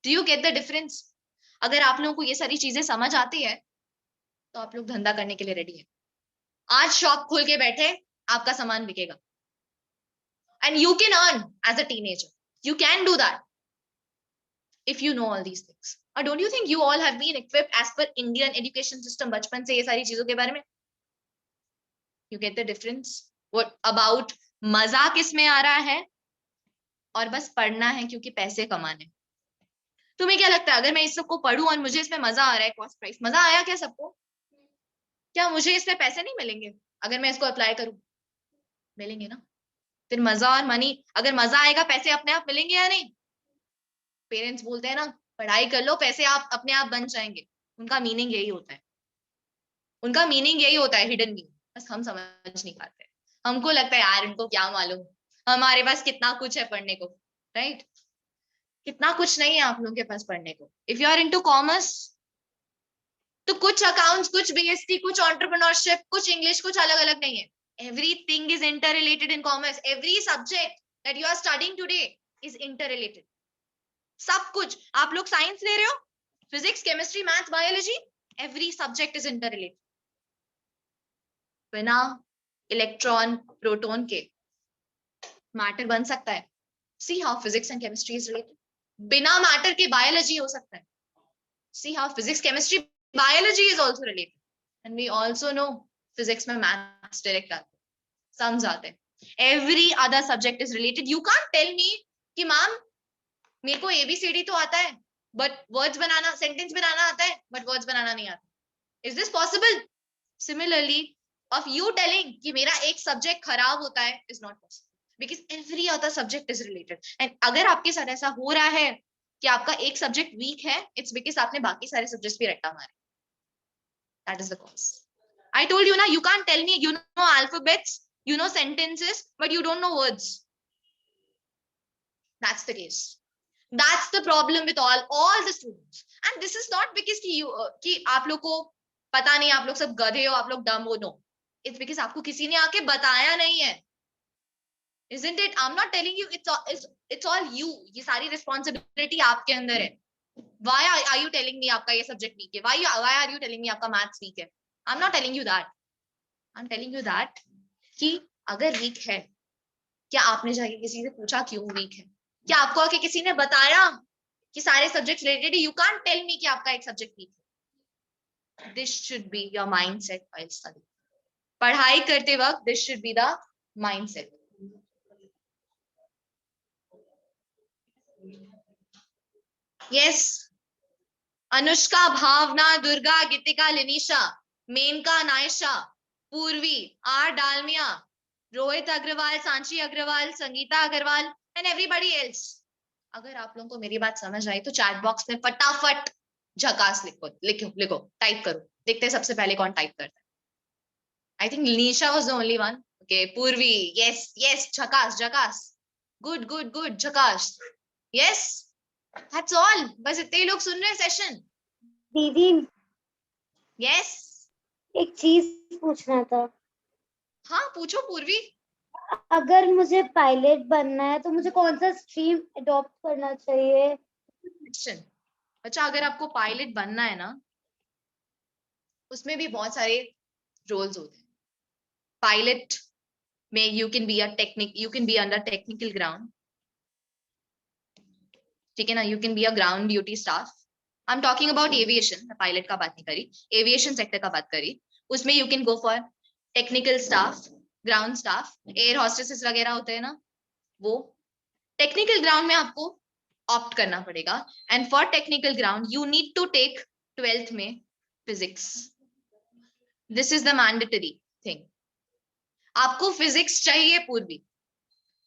do you get the difference? अगर आप लोगों को ये सारी चीजें समझ आती है तो आप लोग धंधा करने के लिए रेडी है। आज शॉप खोल के बैठे, आपका सामान बिकेगा and you can earn as a teenager. You can do that if you know all these things. Or don't you think you all have been equipped as per Indian education system बचपन से ये सारी चीजों के बारे में? You get the difference? What about मजा किस में आ रहा है और बस पढ़ना है क्योंकि पैसे कमाने। तुम्हें क्या लगता है अगर मैं इस सबको पढ़ूं और मुझे इसमें मजा आ रहा है, कॉस्ट प्राइस मजा आया क्या सबको? क्या मुझे इसमें पैसे नहीं मिलेंगे अगर मैं इसको अप्लाई करूं? मिलेंगे ना। फिर मजा और मनी, अगर मजा आएगा पैसे अपने आप मिलेंगे या नहीं? पेरेंट्स बोलते हैं ना पढ़ाई कर लो पैसे आप अपने आप बन जाएंगे, उनका मीनिंग यही होता है, उनका मीनिंग यही होता है, हिडन मीनिंग। बस हम समझ नहीं पाते, हमको लगता है यार इनको क्या मालूम, हमारे पास कितना कुछ है पढ़ने को, राइट? कितना कुछ नहीं है आप लोगों के पास पढ़ने को। If you are into commerce तो कुछ अकाउंट्स, कुछ बीएसटी, कुछ एंटरप्रेन्योरशिप, कुछ इंग्लिश, कुछ अलग अलग नहीं है। Everything is interrelated in commerce. Every subject that you are studying today is interrelated. सब कुछ, आप लोग साइंस ले रहे हो, physics, chemistry, maths, biology, every subject is interrelated. बिना इलेक्ट्रॉन प्रोटॉन के मैटर बन सकता है? See how physics and chemistry is related. बिना मैटर के बायोलॉजी हो सकता है। See how physics, chemistry, biology is also related. And we also know physics में मैथ्स डायरेक्ट आते हैं, सम्स आते हैं। Every other subject is related. You can't tell me कि मैम मेरे को एबीसीडी तो आता है बट वर्ड्स बनाना, सेंटेंस बनाना आता है बट वर्ड्स बनाना नहीं आता। Is this possible? Similarly of you telling कि मेरा एक सब्जेक्ट खराब होता है is not possible because every other subject is related. And अगर आपके साथ ऐसा हो रहा है कि आपका एक सब्जेक्ट वीक है, it's because आपने बाकी सारे सब्जेक्ट्स भी रट्टा मारे. That is the cause. I told you ना, you can't tell me you know alphabets, you know sentences, but you don't know words. That's the case. That's the problem with all the students. And this is not because कि आप लोग को पता नहीं, आप लोग सब गधे हो, आप लोग डम हो. No. It's because आपको किसी ने आके बताया नहीं है. Isn't it? I'm not telling you it's all you. ये सारी responsibility आपके अंदर है. Why are you telling me आपका ये subject weak है? Why are you telling me आपका maths weak है? I'm not telling you that. I'm telling you that कि अगर वीक है, क्या आपने जाके किसी से पूछा क्यों वीक है? क्या आपको आके किसी ने बताया कि सारे subject related? You can't tell me कि आपका एक सब्जेक्ट वीक है. This should be your mindset while study. पढ़ाई करते वक्त this should be the mindset. Yes. Anushka, Bhavna, Durga, Geetika, Linisha, Menka, Naisha, Purvi, R Dalmia, Rohit Agarwal, Sanchi Agarwal, Sangeeta Agarwal and everybody else. अगर आप लोगों को मेरी बात समझ आई तो चैट बॉक्स में फटाफट झकास लिखो, टाइप करो. देखते हैं सबसे पहले कौन टाइप करता है. I think Linisha was the only one. Okay, Purvi, yes, झकास, गुड, झकास. Yes, that's all. बस इतने ही लोग सुन रहे हैं सेशन. दीदी यस. एक चीज पूछना था, हाँ, पूछो पूर्वी. अगर मुझे पायलट बनना है तो मुझे कौन सा स्ट्रीम अडॉप्ट करना चाहिए? क्वेश्चन. अच्छा, अगर आपको पायलट बनना है ना, उसमें भी बहुत सारे रोल्स होते हैं. पायलट में you can be under technical ground. ठीक है ना? You can be a ground duty staff. I am talking about aviation. मैं पायलट का बात नहीं करी, एविएशन सेक्टर का बात करी. उसमें you can go for technical staff, ground staff. Air hostesses वगैरह होते हैं ना, वो टेक्निकल ग्राउंड में आपको ऑप्ट करना पड़ेगा. And for technical ground you need to take 12th में physics. This is the mandatory thing. आपको फिजिक्स चाहिए पूर्वी.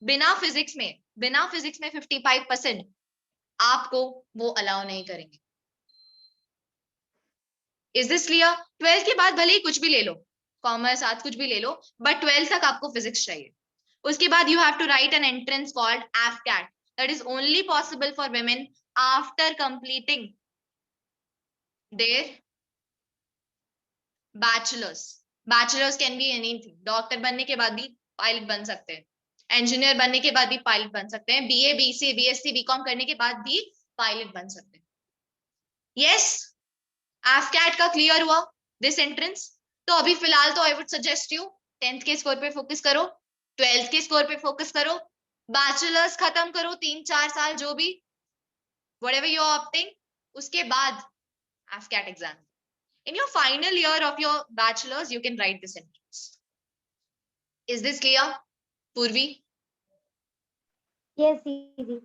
बिना फिजिक्स में 55% आपको वो अलाउ नहीं करेंगे. Is this clear? 12th के बाद भले ही कुछ भी ले लो, कॉमर्स, आर्ट्स, कुछ भी ले लो, बट 12th तक आपको फिजिक्स चाहिए. उसके बाद you have to write an entrance called AFCAT. That is only possible for women after completing their bachelors can be anything. Doctor बनने के बाद भी पायलट बन सकते हैं, इंजीनियर बनने के बाद भी पायलट बन सकते हैं, BA, BC, BSc, BCom करने के बाद भी पायलट बन सकते हैं. यस, AFCAT का क्लियर हुआ दिस एंट्रेंस. तो अभी फिलहाल तो I would suggest you 10th के स्कोर पे फोकस करो, 12th के स्कोर पे फोकस करो, बैचलर्स खत्म करो 3-4 साल जो भी, व्हाटएवर यू आर ऑप्टिंग. उसके बाद AFCAT exam. In your final year of your bachelor's, you can write this entrance. Is this clear, Purvi? Yes, दीदी.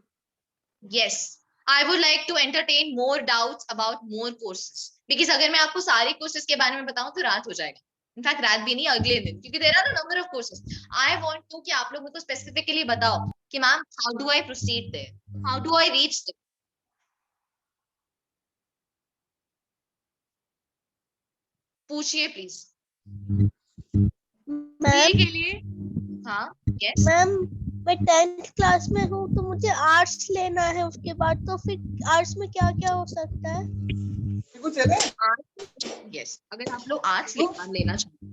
Yes. I would like to entertain more doubts about more courses. Because अगर मैं आपको सारे courses के बारे में बताऊं तो रात हो जाएगा. In fact, रात भी नहीं, अगले दिन, क्योंकि there are a number of courses. I want to कि आप लोग मुझको specifically बताओ कि ma'am, how do I proceed there? How do I reach there? पूछिए प्लीज. मैम के लिए. हाँ, यस. मैम, मैं 10th क्लास में हूँ तो मुझे आर्ट्स लेना है. उसके बाद तो फिर आर्ट्स में क्या क्या हो सकता है? यस, अगर आप लोग आर्ट्स लेना चाहते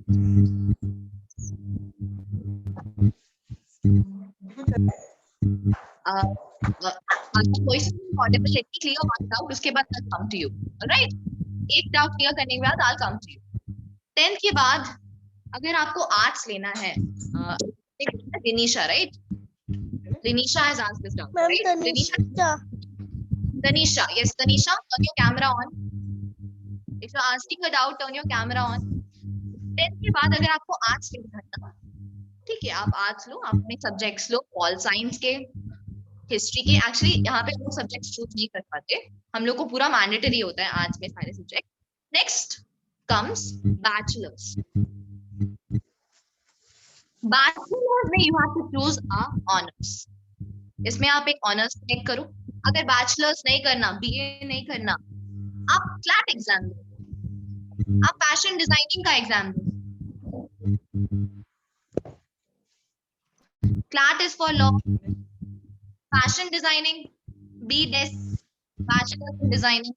उसके बाद I'll come to you. Alright? एक डाउट क्लियर करने के बाद I'll come to you. 10th के बाद अगर आपको आर्ट्स लेना है, Linisha, right? Linisha has asked this down, ma'am, right? Tanisha, yes, Tanisha, turn your camera on. If you're asking a doubt, turn your camera on. 10th के बाद अगर आपको आर्ट्स लेना है, ठीक है, आप आर्ट्स लो, आप अपने सब्जेक्ट्स लो, पॉल साइंस के, हिस्ट्री के. एक्चुअली यहाँ पे हम लोग सब्जेक्ट चूज नहीं कर पाते, हम लोग को पूरा मैंडेटरी होता है आर्ट्स में सारे subject. Next comes bachelors. Bachelors में you have to choose a honours. इसमें आप एक ऑनर्स सिलेक्ट करो. अगर बैचलर्स नहीं करना, BA नहीं करना, आप क्लैट एग्जाम दो, आप फैशन डिजाइनिंग का एग्जाम दो. CLAT is for law, fashion designing, BDes, bachelors in designing,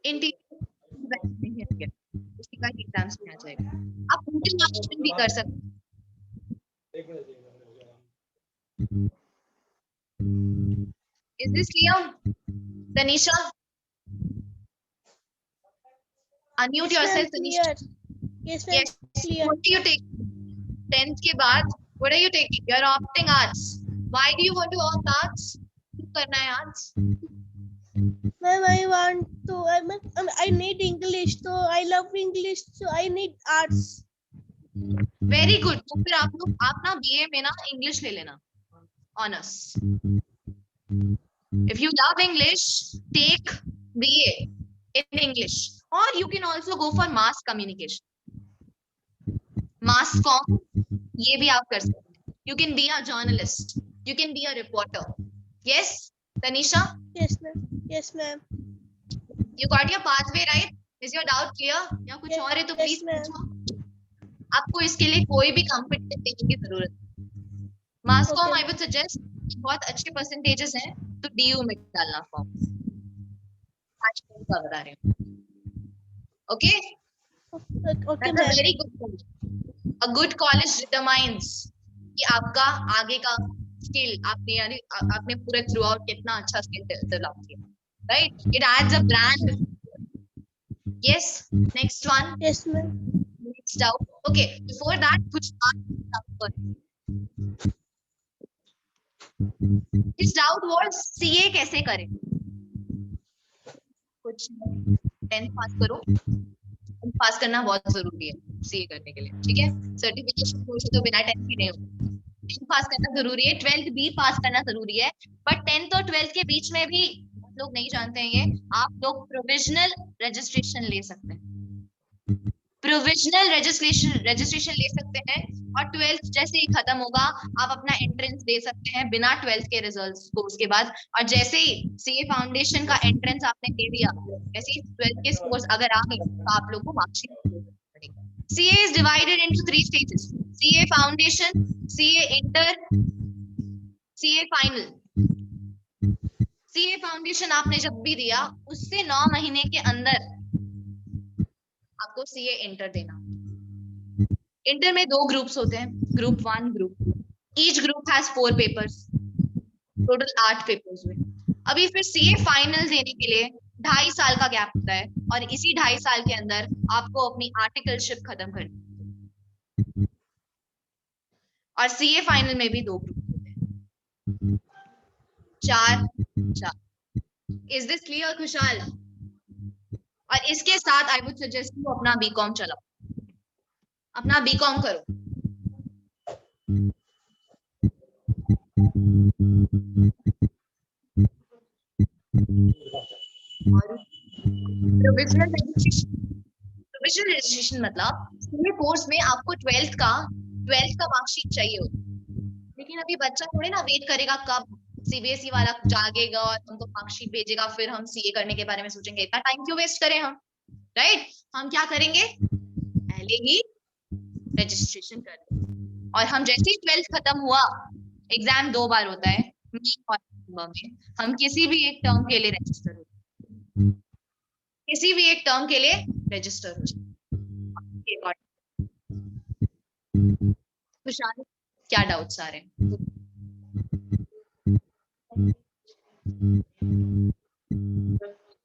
interior उसी का एग्जाम्स में आ जाएगा. आप इंटरनेशनल भी कर सकते हैं. Is this clear? Tanisha, unmute yourself, Tanisha. Yes, ma'am. Yes. Clear. What do you take? 10th के बाद what are you taking? You're opting arts. Why do you want to opt arts? क्यों करना है arts? Ma'am, I want to. I need English, so I love English, so I need arts. Very good. तो फिर आप ना BA में ना English ले लेना, honors. If you love English, take BA in English, or you can also go for mass communication, mass comm. ये भी आप कर सकते हैं. You can be a journalist. You can be a reporter. Yes, Tanisha, Yes, ma'am. Yes, ma'am. you got your pathway right? Is your doubt clear? या कुछ और है तो Yes, प्लीज ma'am. पूछो. आपको इसके लिए कोई भी कॉम्पिटेंट देने की जरूरत नहीं. मास कॉम आई वुड सजेस्ट, बहुत अच्छे परसेंटेजेस हैं तो DU में डालना फॉर्म. आज का बता रही हूँ. Okay, Okay, that's a ma'am. Very good college. A good college determines कि आपका आगे का स्किल आपने यानी आपने पूरे थ्रू आउट कितना अच्छा स्किल डेवलप किया, right? It adds a brand. Yes, next one. Yes, ma'am. Next doubt. Okay, before that, कुछ His doubt was CA कैसे करें? कुछ 10th पास करो. 10th पास करना बहुत जरूरी है CA करने के लिए, ठीक है? सर्टिफिकेशन कोर्स तो बिना 10th के नहीं होगा. 10th पास करना जरूरी है, 12th भी पास करना जरूरी है, बट 10th और 12th के बीच में भी लोग नहीं जानते हैं ये, आप लोग प्रोविजनल रजिस्ट्रेशन ले सकते हैं. प्रोविजनल रजिस्ट्रेशन ले सकते हैं और 12th जैसे ही खत्म होगा आप अपना एंट्रेंस दे सकते हैं बिना 12th के रिजल्ट्स कोर्स के बाद. और जैसे ही CA फाउंडेशन का एंट्रेंस आपने दे दिया, जैसे ही 12th के स्कोर्स अगर आ गए तो आप लोग को मार्कशीट मिलेगी. CA is divided into 3 stages: CA foundation, CA inter, CA final. CA foundation आपने जब भी दिया उससे 9 महीने के अंदर आपको CA इंटर देना. इंटर में 2 ग्रुप्स होते हैं, group 1, group 2. Each group has 4 papers, total 8 papers हुए. अभी फिर CA फाइनल देने के लिए 2.5 साल का गैप होता है और इसी 2.5 साल के अंदर आपको अपनी आर्टिकलशिप खत्म करनी. और CA फाइनल में भी 2 ग्रुप होते हैं, 4. इज दिस क्लियर खुशहाल? और इसके साथ आई वुड सजेस्ट यू अपना बीकॉम चलाओ, अपना बीकॉम करो. प्रोविजनल रजिस्ट्रेशन मतलब पूरे कोर्स में आपको 12th का मार्कशीट चाहिए होता है. लेकिन अभी बच्चा थोड़े ना वेट करेगा कब CBSE वाला जागेगा और हमको मार्कशीट भेजेगा फिर हम CA करने के बारे में सोचेंगे. इतना टाइम क्यों वेस्ट करें हम, राइट? हम क्या करेंगे, पहले ही रजिस्ट्रेशन कर दें. और हम जैसे ही 12th खत्म हुआ, एग्जाम 2 बार होता है, मई और नवंबर में. हम किसी भी एक टर्म के लिए रजिस्टर हो, किसी भी एक टर्म के लिए रजिस्टर हो. खुशहाल, क्या डाउट्स आ रहे हैं?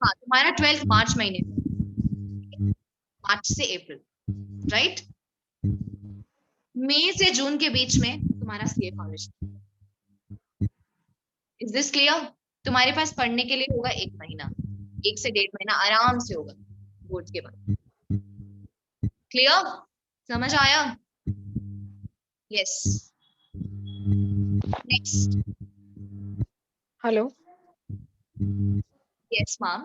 हाँ, तुम्हारा 12th मार्च महीने में, मार्च से अप्रैल, राइट? मई से जून के बीच में तुम्हारा CA foundation. Is this clear? तुम्हारे पास पढ़ने के लिए होगा 1 महीना, 1 से 1.5 महीना आराम से होगा बोर्ड के बाद. क्लियर? समझ आया? Yes. Next. Hello yes ma'am.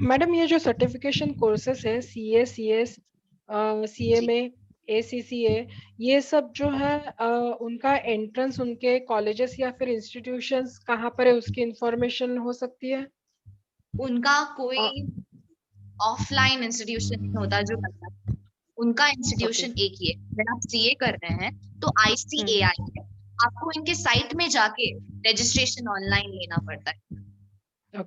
Madam, ये जो सर्टिफिकेशन कोर्सेस है CA, CS, CMA, ACCA, ये सब जो है उनका एंट्रेंस उनके कॉलेजेस या फिर इंस्टीट्यूशंस कहाँ पर है, उसकी इंफॉर्मेशन हो सकती है? उनका कोई ऑफलाइन इंस्टीट्यूशन नहीं होता जो करता है. उनका इंस्टीट्यूशन एक ही है. अगर आप CA कर रहे हैं तो ICAI है. आपको इनके साइट में जाके रजिस्ट्रेशन ऑनलाइन लेना पड़ता है,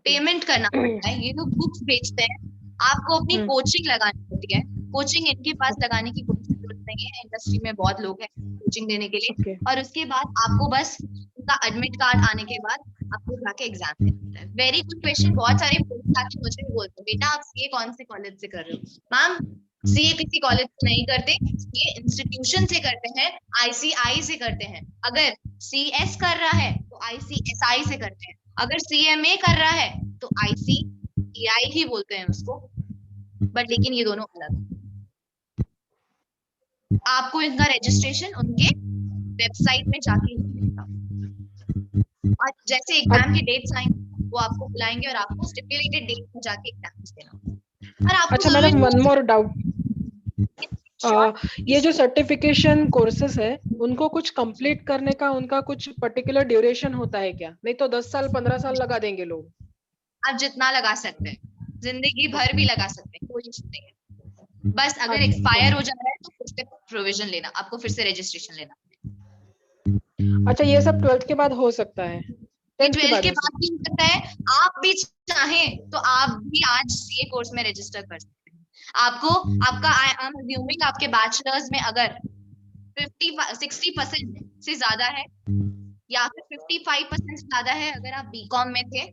पेमेंट करना पड़ता है. ये लोग बुक्स बेचते हैं, आपको अपनी कोचिंग लगानी होती है. कोचिंग इनके पास लगाने की कोई जरूरत नहीं है, इंडस्ट्री में बहुत लोग हैं कोचिंग देने के लिए. और उसके बाद आपको बस उनका एडमिट कार्ड आने के बाद आपको जाके एग्जाम देना होता है. Very good question. बहुत सारे मुझे भी बोलते हैं, बेटा आप CA कौन से कॉलेज से कर रहे हो? मैम सीए किसी कॉलेज से नहीं करते, सीए इंस्टीट्यूशन से करते हैं, आईसीआई से करते हैं। अगर सीएस कर रहा है तो आईसीएसआई से करते हैं, अगर सीएमए कर रहा है तो आईसीएआई ही बोलते हैं उसको, बट लेकिन ये दोनों अलग हैं। आपको इनका रजिस्ट्रेशन उनके वेबसाइट में जाके मिलेगा, और जैसे एग्जाम की डेट्स आएंगे वो आपको बुलाएंगे और आपको स्टिपुलेटेड डेट में जाके एग्जाम्स देना। और आपको अच्छा मैडम, वन मोर डाउट, ये जो सर्टिफिकेशन कोर्सेस है उनको कुछ कंप्लीट करने का उनका कुछ पर्टिकुलर ड्यूरेशन होता है क्या? नहीं तो 10 साल 15 साल लगा देंगे लोग। आप जितना लगा सकते हैं, जिंदगी भर भी लगा सकते हैं, कोई इशू नहीं है। बस अगर एक्सपायर हो जा रहा है तो फिर से प्रोविजन लेना, आपको फिर से रजिस्ट्रेशन लेना। अच्छा, ये सब 12th के बाद हो सकता है? 12th के बाद भी हो सकता है। आप भी चाहें तो आप भी आज सीए कोर्स में रजिस्टर कर सकते हैं। आपको आपका आई एम अज्यूमिंग आपके बैचलर्स में अगर 60% से ज्यादा है या फिर 55% से ज्यादा है, अगर आप बीकॉम में थे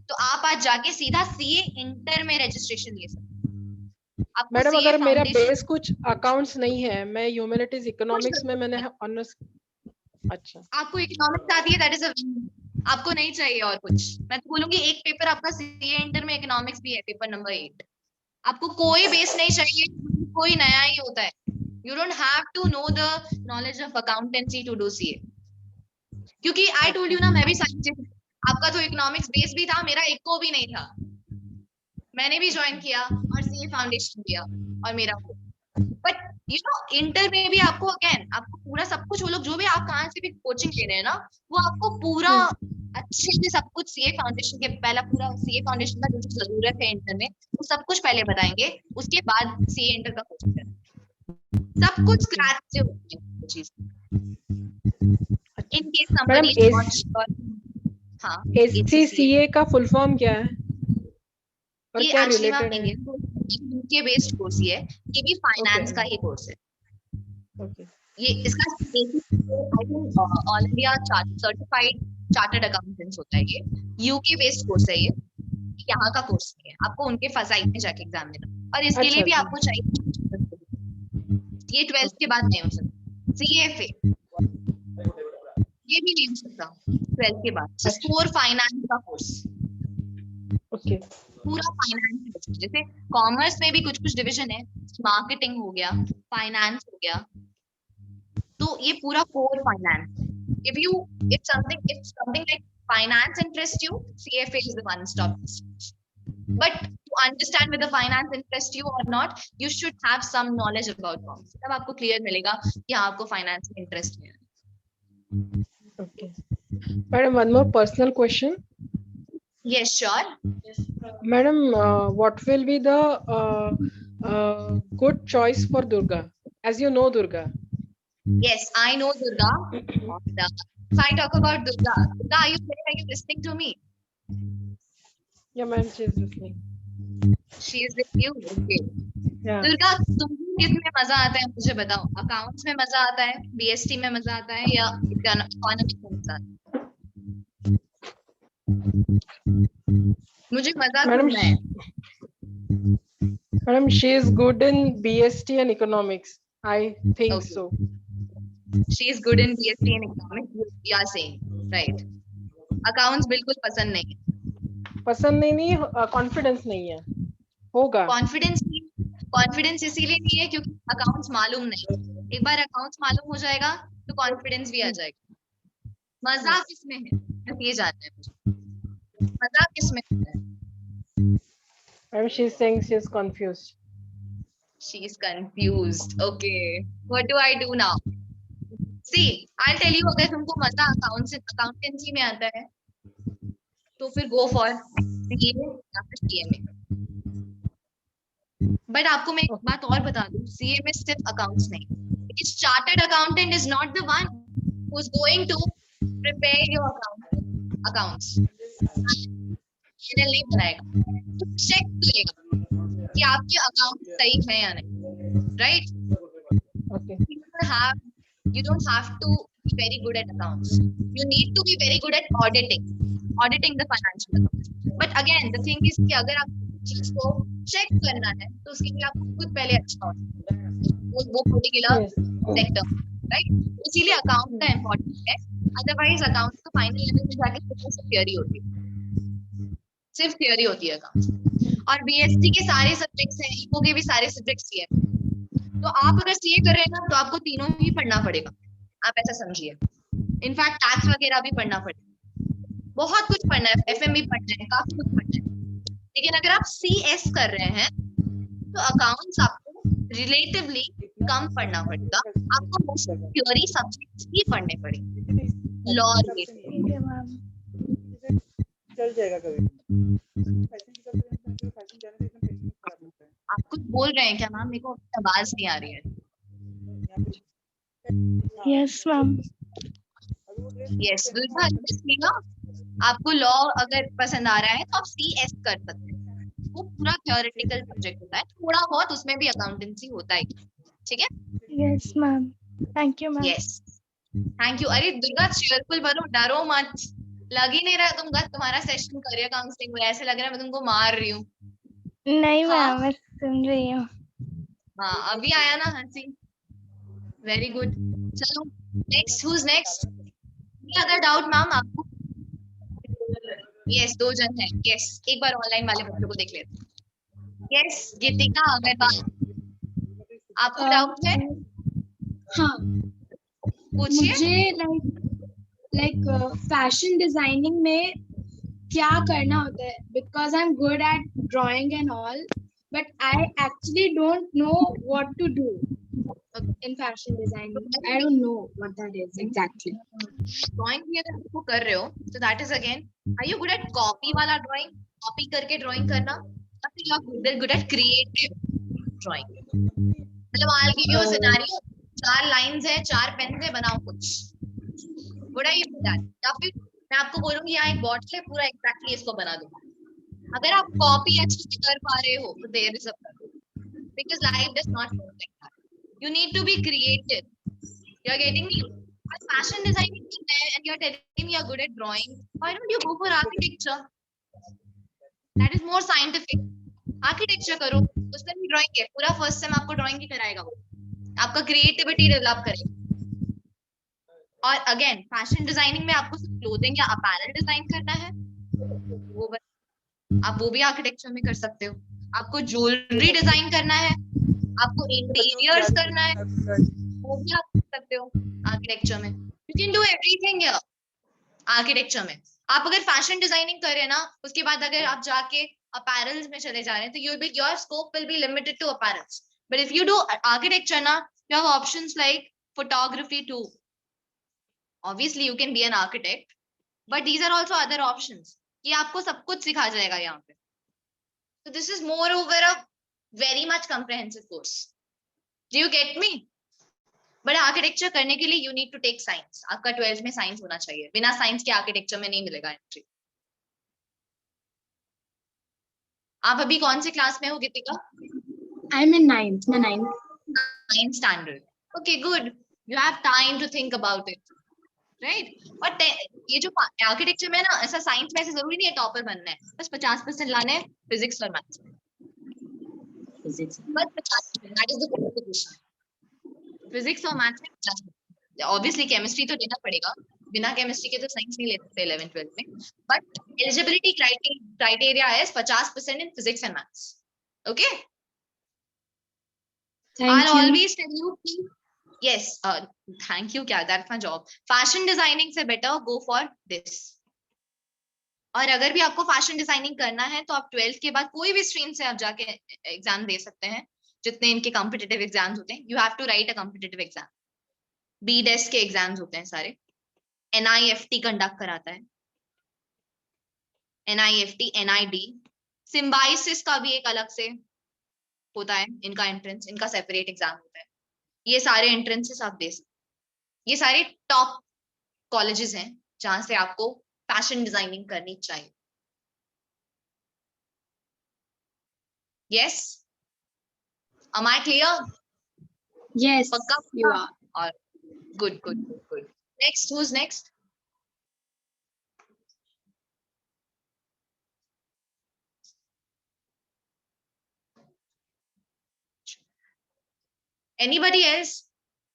तो आप आज जाके सीधा सीए इंटर में रजिस्ट्रेशन ले सकते हैं। मैडम अगर मेरा बेस कुछ अकाउंट्स नहीं है, मैं ह्यूमैनिटीज इकोनॉमिक्स में मैंने ऑनर्स। अच्छा, आपको इकोनॉमिक्स आती है, दैट इज आपको नहीं चाहिए और कुछ। मैं तो बोलूंगी एक पेपर आपका सीए इंटर में इकोनॉमिक्स भी है, पेपर नंबर 8। आपको कोई बेस नहीं चाहिए, कोई नया ही होता है। You don't have to know the knowledge of accountancy to do CA, क्योंकि आई टोल्ड यू ना, मैं भी साइंस, आपका तो इकोनॉमिक्स बेस भी था, मेरा एक को भी नहीं था। मैंने भी ज्वाइन किया और सीए फाउंडेशन किया और मेरा, बट यू नो इंटर में भी आपको अगेन आपको पूरा सब कुछ, वो लोग जो भी आप कहाँ से भी कोचिंग ले रहे हैं ना, वो आपको पूरा अच्छे से सब कुछ सीए फाउंडेशन के पहला पूरा सीए फाउंडेशन का जो जरूरत है इंटर में वो सब कुछ पहले बताएंगे, उसके बाद सीए इंटर का कोचिंग करें। सब कुछ स्क्रैच से होती है चीज। In case somebody is not sure, हाँ, एचसीसीए का फुल फॉर्म क्या है और ये क्या एक्चुअली रिलेटेड है? यूके बेस्ड कोर्स ही है, ये भी फाइनेंस का ही कोर्स है। ओके, ये इसका I think all India certified chartered accountants होता है। ये यूके बेस्ड कोर्स है, ये यहाँ का कोर्स नहीं है। आपको उनके साइट में जाके एग्जाम देना, और इसके लिए भी आपको चाहिए, ये 12th के बाद नहीं हो सकता। सीएफए ये भी नहीं हो सकता 12th के बाद, सिर्फ कोर फाइनेंस का कोर्स। ओके, पूरा फाइनेंस, जैसे कॉमर्स में भी कुछ कुछ डिवीजन है, मार्केटिंग हो गया, फाइनेंस हो गया, तो ये पूरा core finance. if something like finance interests you, CFA is the one stop. But to understand whether finance interests you or not, you should have some knowledge about commerce. तब आपको clear मिलेगा कि हाँ आपको फाइनेंस में interest है। okay. Madam, one more personal question. Yes, sure. Madam, what will be the good choice for Durga? As you know Durga. Yes, I know Durga. If I talk about Durga, are you listening to me? Yeah, ma'am, she is listening. She is with you. Okay. Yeah. Durga, तुम्हें किसमें मजा आता है मुझे बताओ? Accounts में मजा आता है, बीएसटी में मजा आता है, या इकोनॉमिक्स में मजा आता है? मुझे मजा Madam, है। Madam, she is good in BST and economics. I think Okay. so. She is good in BST and economics. You are saying, right? Accounts बिल्कुल पसंद नहीं है। पसंद नहीं, कॉन्फिडेंस नहीं है। होगा कॉन्फिडेंस इसीलिए नहीं है क्योंकि अकाउंट्स मालूम नहीं। एक बार अकाउंट्स मालूम हो जाएगा तो कॉन्फिडेंस भी आ जाएगा। मजा किसमें है, ये जानना है मुझे। मजा किसमें है? she is saying she is confused. She is confused. Okay, what do I do now? See, I'll tell you, अगर तुमको मजा अकाउंटेंसी में आता है तो फिर go for CA या फिर CMA। बट आपको मैं एक बात और बता दूं, सीए में सिर्फ अकाउंट्स नहीं, इस chartered accountant is not the one who is going to prepare your accounts. नहीं बनाएगा, तो चेक करेगा कि आपके अकाउंट सही है या नहीं, right? Okay. You don't have to be very good at accounts. You need to be very good at auditing the financial accounts. But again, the thing is कि अगर आप चीज को चेक करना है तो उसके लिए आपको खुद पहले अच्छा होता है वो पर्टिकुलर सेक्टर, राइट? इसीलिए अकाउंट का इम्पोर्टेंट है, अदरवाइज अकाउंट तो फाइनल लेवल में जाके सिर्फ थियरी होती है, सिर्फ थियरी होती है अकाउंट। और बीएससी के सारे सब्जेक्ट्स हैं, इको के भी सारे सब्जेक्ट्स ही है, तो आप अगर सीए कर रहे हैं ना तो आपको तीनों ही पढ़ना पड़ेगा, आप ऐसा समझिए। इनफैक्ट टैक्स वगैरह भी पढ़ना पड़ेगा, बहुत कुछ पढ़ना है, एफएमबी पढ़ना है, काफी कुछ पढ़ना है। लेकिन अगर आप सीएस कर रहे हैं तो अकाउंट्स आपको रिलेटिवली कम पढ़ना पड़ेगा, आपको थ्योरी सब्जेक्ट्स ही पढ़ने पड़ेंगे, लॉ रिलेटेड। चल जाएगा कभी। आप कुछ बोल रहे हैं क्या मैम? मेरे को आवाज नहीं आ रही है। Yes, ma'am. यस दुर्गा, इसलिए आपको लॉ अगर पसंद आ रहा है तो आप सीएस कर सकते हैं, वो पूरा थ्योरेटिकल सब्जेक्ट होता है, थोड़ा बहुत उसमें भी अकाउंटेंसी होता है, ठीक है? Yes, ma'am. Thank you, ma'am. Yes thank you. अरे दुर्गा चेयरफुल बनो, डरो मत, लग ही नहीं रहा तुम तुम्हारा सेशन करियर काउंसलिंग में, ऐसे लग रहा है मैं तुमको मार रही हूँ। नहीं हाँ। मैम, मैं सुन रही हूँ। हाँ अभी आया ना हंसी, वेरी गुड। चलो next, who's next? Other doubt ma'am आपको? यस 2 जन है, यस एक बार ऑनलाइन वाले बच्चों को देख लेते हैं। यस गीतिका अग्रवाल, आपको डाउट है? हाँ, पूछिए। मुझे लाइक फैशन डिजाइनिंग में क्या करना होता है, because I am good at drawing and all, but I actually don't know what to do in fashion designing. I don't know what that is exactly. Drawing भी अगर आपको कर रहे हो तो that is again, are you good at copy वाला drawing, copy करके drawing करना, या फिर you are good at creative drawing? मतलब I give you a scenario, 4 lines है, 4 पेन से बनाओ कुछ, good are you good at? या फिर मैं आपको बोलूंगी यहाँ एक बॉटल है, पूरा एग्जैक्टली इसको बना दो। अगर आप कॉपी अच्छे से कर पा रहे हो तो there is a problem, because life does not work like that, you need to be creative, you're getting me? Fashion designing and you're telling me you're good at drawing, why don't you go for architecture? That is more scientific. Architecture करो, उसमें भी drawing है, पूरा first sem आपको drawing ही कराएगा वो, आपका creativity develop करेगा। और अगेन फैशन डिजाइनिंग में आपको क्लोथिंग या अपैरल डिजाइन करना है, वो आप वो भी आर्किटेक्चर में कर सकते हो। आपको ज्वेलरी डिजाइन करना है, आपको इंटीरियर्स करना है, वो भी आप कर सकते हो आर्किटेक्चर में। You can do everything here architecture में। आप अगर फैशन डिजाइनिंग कर रहे हैं ना, उसके बाद अगर आप जाके अपैरल्स में चले जा रहे हैं तो your scope will be limited to apparels, but if you do architecture ना, you have options like photography too. Obviously you can be an architect, but these are also other options, ये आपको सब कुछ सिखा जाएगा यहाँ पे। So this is more over a very much comprehensive course. Do you get me? But architecture करने के लिए you need to take science. आपका 12th में साइंस होना चाहिए, बिना साइंस के आर्किटेक्चर में नहीं मिलेगा एंट्री। आप अभी कौन से क्लास में हो गीतिका? I'm in 9th standard. Okay, good. You have time to think about it, right? और ये जो आर्किटेक्चर में ना, ऐसा साइंस में ऐसे जरूरी नहीं है टॉपर बनना है, बस 50% लाने हैं फिजिक्स और मैथ्स में, बस 50%, that is the qualification. Physics और मैथ्स में 50%। ऑब्वियसली केमिस्ट्री तो लेना पड़ेगा, बिना केमिस्ट्री के तो साइंस नहीं ले सकते 11th 12th में, बट एलिजिबिलिटी क्राइटेरिया है 50% in physics and maths. Okay, I'll always tell you, yes, thank you, क्या, that's my job. Fashion designing से बेटर गो फॉर दिस। और अगर भी आपको फैशन डिजाइनिंग करना है तो आप 12th के बाद कोई भी स्ट्रीम से आप जाके एग्जाम दे सकते हैं, जितने इनके कॉम्पिटिटिव एग्जाम्स होते हैं। You have to write a competitive exam, besides के एग्जाम्स होते हैं सारे, NIFT कंडक्ट कराता है, NIFT, NID, सिम्बाइसिस का भी एक अलग से होता है, इनका एंट्रेंस, इनका सेपरेट एग्जाम होता है। ये सारे एंट्रेंसेस आप दे सकते, ये सारे टॉप कॉलेजेस हैं जहां से आपको फैशन डिजाइनिंग करनी चाहिए। Yes, am I clear? Yes, पक्का you are. और good, good, good, good. Next, who's next? Anybody else?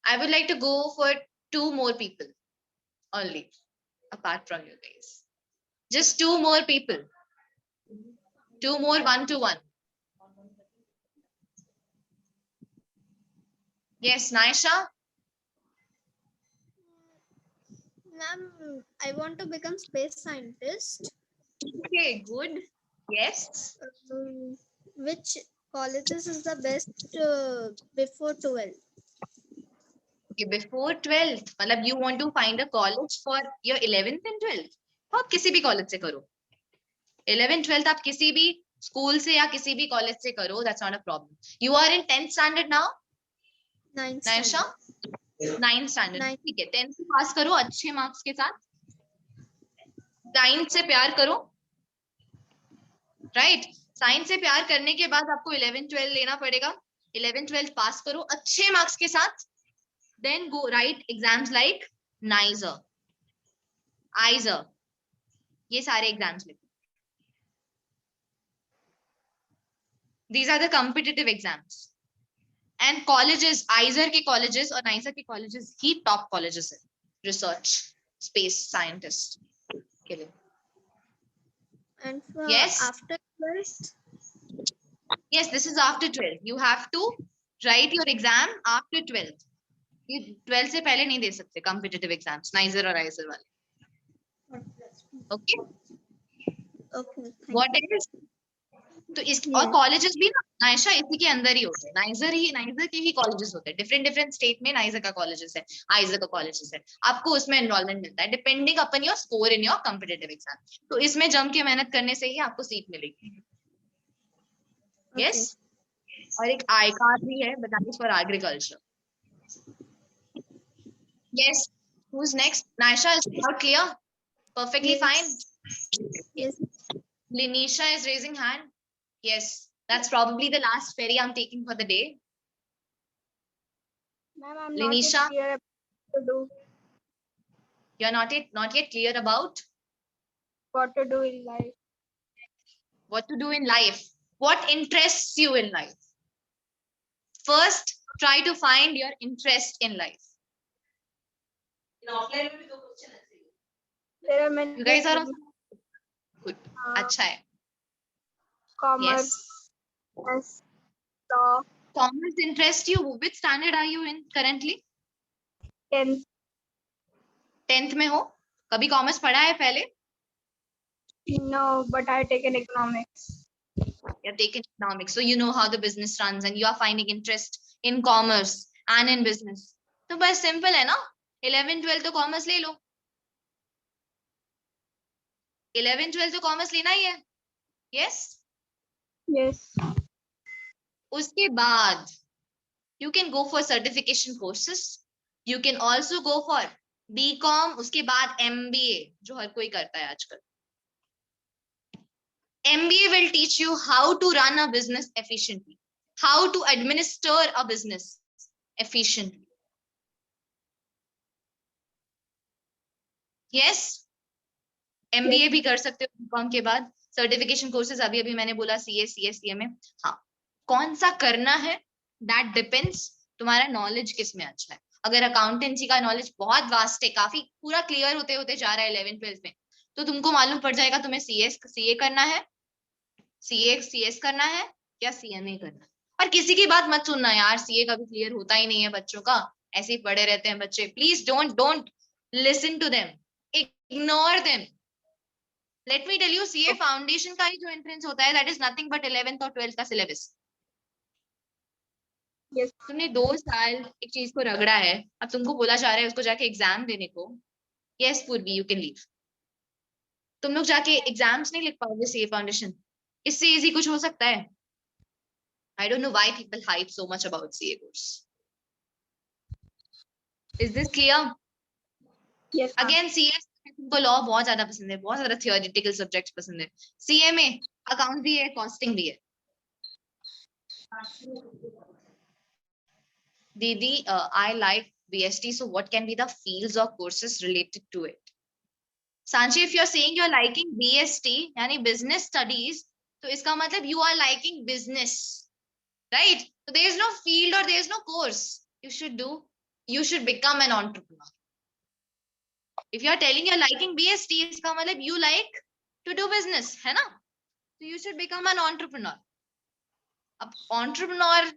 I would like to go for 2 more people only, apart from you guys. Just 2 more people. 2 more 1-to-1. Yes, Naisha. Ma'am, I want to become space scientist. Okay, good. Yes. Which colleges is the best before 12th? Okay, before 12th, मतलब you want to find a college for your 11th and 12th. तो आप किसी भी college से करो. 11th 12th आप किसी भी स्कूल से या किसी भी कॉलेज से करो. That's not a problem. You are in 10th standard now. 9th Naisha, standard. 9th standard. Ninth. ठीक है, 10th पास करो अच्छे मार्क्स के साथ. 9th से प्यार करो. राइट, साइंस से प्यार करने के बाद आपको 11th 12th लेना पड़ेगा. 11th 12th पास करो अच्छे मार्क्स के साथ. Then go write exams like NISER, IISER. ये सारे एग्जाम्स लिखो. These are the competitive exams. And colleges, IISER के colleges और NISER के colleges ही top colleges है research space scientist के लिए. And for Yes. after 12th? Yes, this is after 12th. You have to write your exam after 12th. You 12th से पहले नहीं दे सकते competitive exams, NISER और IISER वाले. Okay. Okay. What else? तो इस और कॉलेजेस भी ना नायशा इसी के अंदर ही होते हैं. नाइजर के ही कॉलेजेस होते हैं. डिफरेंट स्टेट में नाइजर का कॉलेजेस है, आइजर का कॉलेजेस है. आपको उसमें एनरोलमेंट मिलता है depending upon your score in your competitive exam. तो इसमें जम के मेहनत करने से ही आपको सीट मिलेगी. यस. और एक आई कार्ड भी है, but that is for agriculture. Yes. Who is next? Naisha, is not clear? Perfectly fine. Yes. Linisha is raising hand. Yes, that's probably the last ferry I'm taking for the day. Ma'am, I'm Linisha? not yet clear what to do. You're not yet clear about What to do in life. what to do in life. What interests you in life? First, try to find your interest in life. There are many. You guys are also good. अच्छा है. Commerce. Yes. Yes. Law. Commerce interests you. Which standard are you in currently? 10th. 10th में हो? कभी commerce पढ़ा है पहले? No, but I taken economics. You have taken economics, so you know how the business runs, and you are finding interest in commerce and in business. तो बस simple है ना? 11th 12th तो कॉमर्स ले लो. 11th 12th तो commerce लेना ही है. Yes. Yes. उसके बाद you can go for certification courses. You can also go for BCom. उसके बाद MBA जो हर कोई करता है आजकल. MBA will teach you how to run a business efficiently, how to administer a business efficiently. Yes. MBA भी कर सकते हो BCom के बाद. सर्टिफिकेशन कोर्सेज अभी अभी मैंने बोला CA, CS, CMA. हाँ, कौन सा करना है दैट डिपेंड्स तुम्हारा नॉलेज किस में अच्छा है. अगर अकाउंटेंसी का नॉलेज बहुत वास्ट है, काफी पूरा क्लियर होते होते जा रहा है 11th 12th में, तो तुमको मालूम पड़ जाएगा तुम्हें CA करना है, CS करना है या CMA करना है. और किसी की बात मत सुनना यार, CA कभी क्लियर होता ही नहीं है बच्चों का, ऐसे ही पढ़े रहते हैं बच्चे. Please don't listen to them, ignore them. Let me tell you, CA foundation का ही जो एंट्रेंस होता है that is nothing but 11th और 12th का सिलेबस. Yes. तुमने 2 साल एक चीज को रगड़ा है, अब तुमको बोला जा रहा है उसको जाके एग्जाम देने को. यस पूर्वी, यू कैन लीव. तुम लोग जाके एग्जाम्स नहीं लिख पाओगे CA फाउंडेशन. इससे इजी कुछ हो सकता है? I don't know why people hype so much about CA course. Is this clear? Yes. ma'am. Again CS तुमको लॉ बहुत ज्यादा पसंद है, बहुत ज्यादा थियोरेटिकल सब्जेक्ट्स पसंद है. CMA अकाउंट भी है, कॉस्टिंग भी है. Didi, I like BST, so what can be the fields or courses related to it? Sanchi, if you're saying you're liking BST, यानी business studies, तो इसका मतलब you are liking business, right? So there is no field or there is no course. you should become an entrepreneur. If you are telling you're liking BST, इसका मतलब you like to do business, है ना? So you should become an entrepreneur. अब entrepreneur